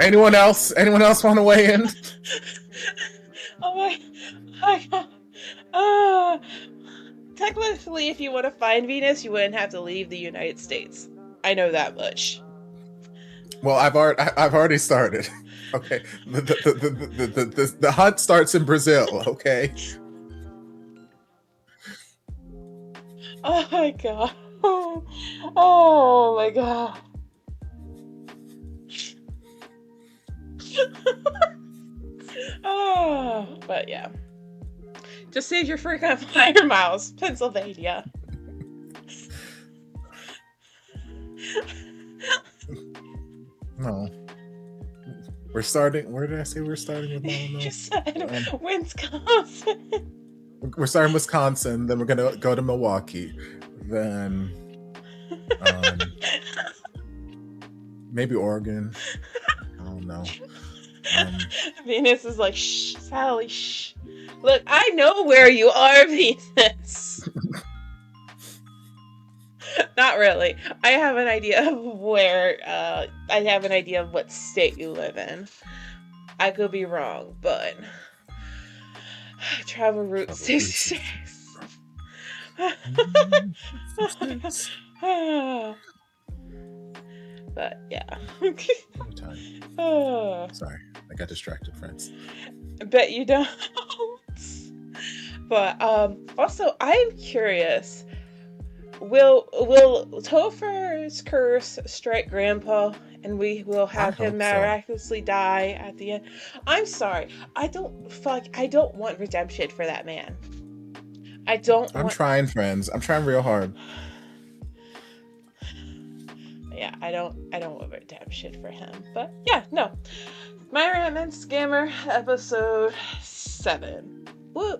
Anyone else want to weigh in? Oh my god. Technically, if you want to find Venus, you wouldn't have to leave the United States. I know that much. Well, I've already started. Okay, the hunt starts in Brazil. Okay. Oh my god. Oh my god. Oh, but yeah. Just save your freaking flyer miles, Pennsylvania. No. We're starting. Where did I say we're starting with? You said Wisconsin. We're starting Wisconsin. Then we're gonna go to Milwaukee. Then maybe Oregon. I don't know. Venus is like, shh, Sally, shh. Look, I know where you are, Venus. Not really. I have an idea of where, I have an idea of what state you live in. I could be wrong, but Travel Route 66. But yeah. Sorry, I got distracted, friends. Bet you don't. But also, I'm curious. Will Topher's curse strike Grandpa, and we will have him miraculously die at the end? I'm sorry. I don't want redemption for that man. I'm trying, friends. I'm trying real hard. yeah, I don't give a damn shit for him. But yeah, no. My Rant and Scammer episode 7. Woo!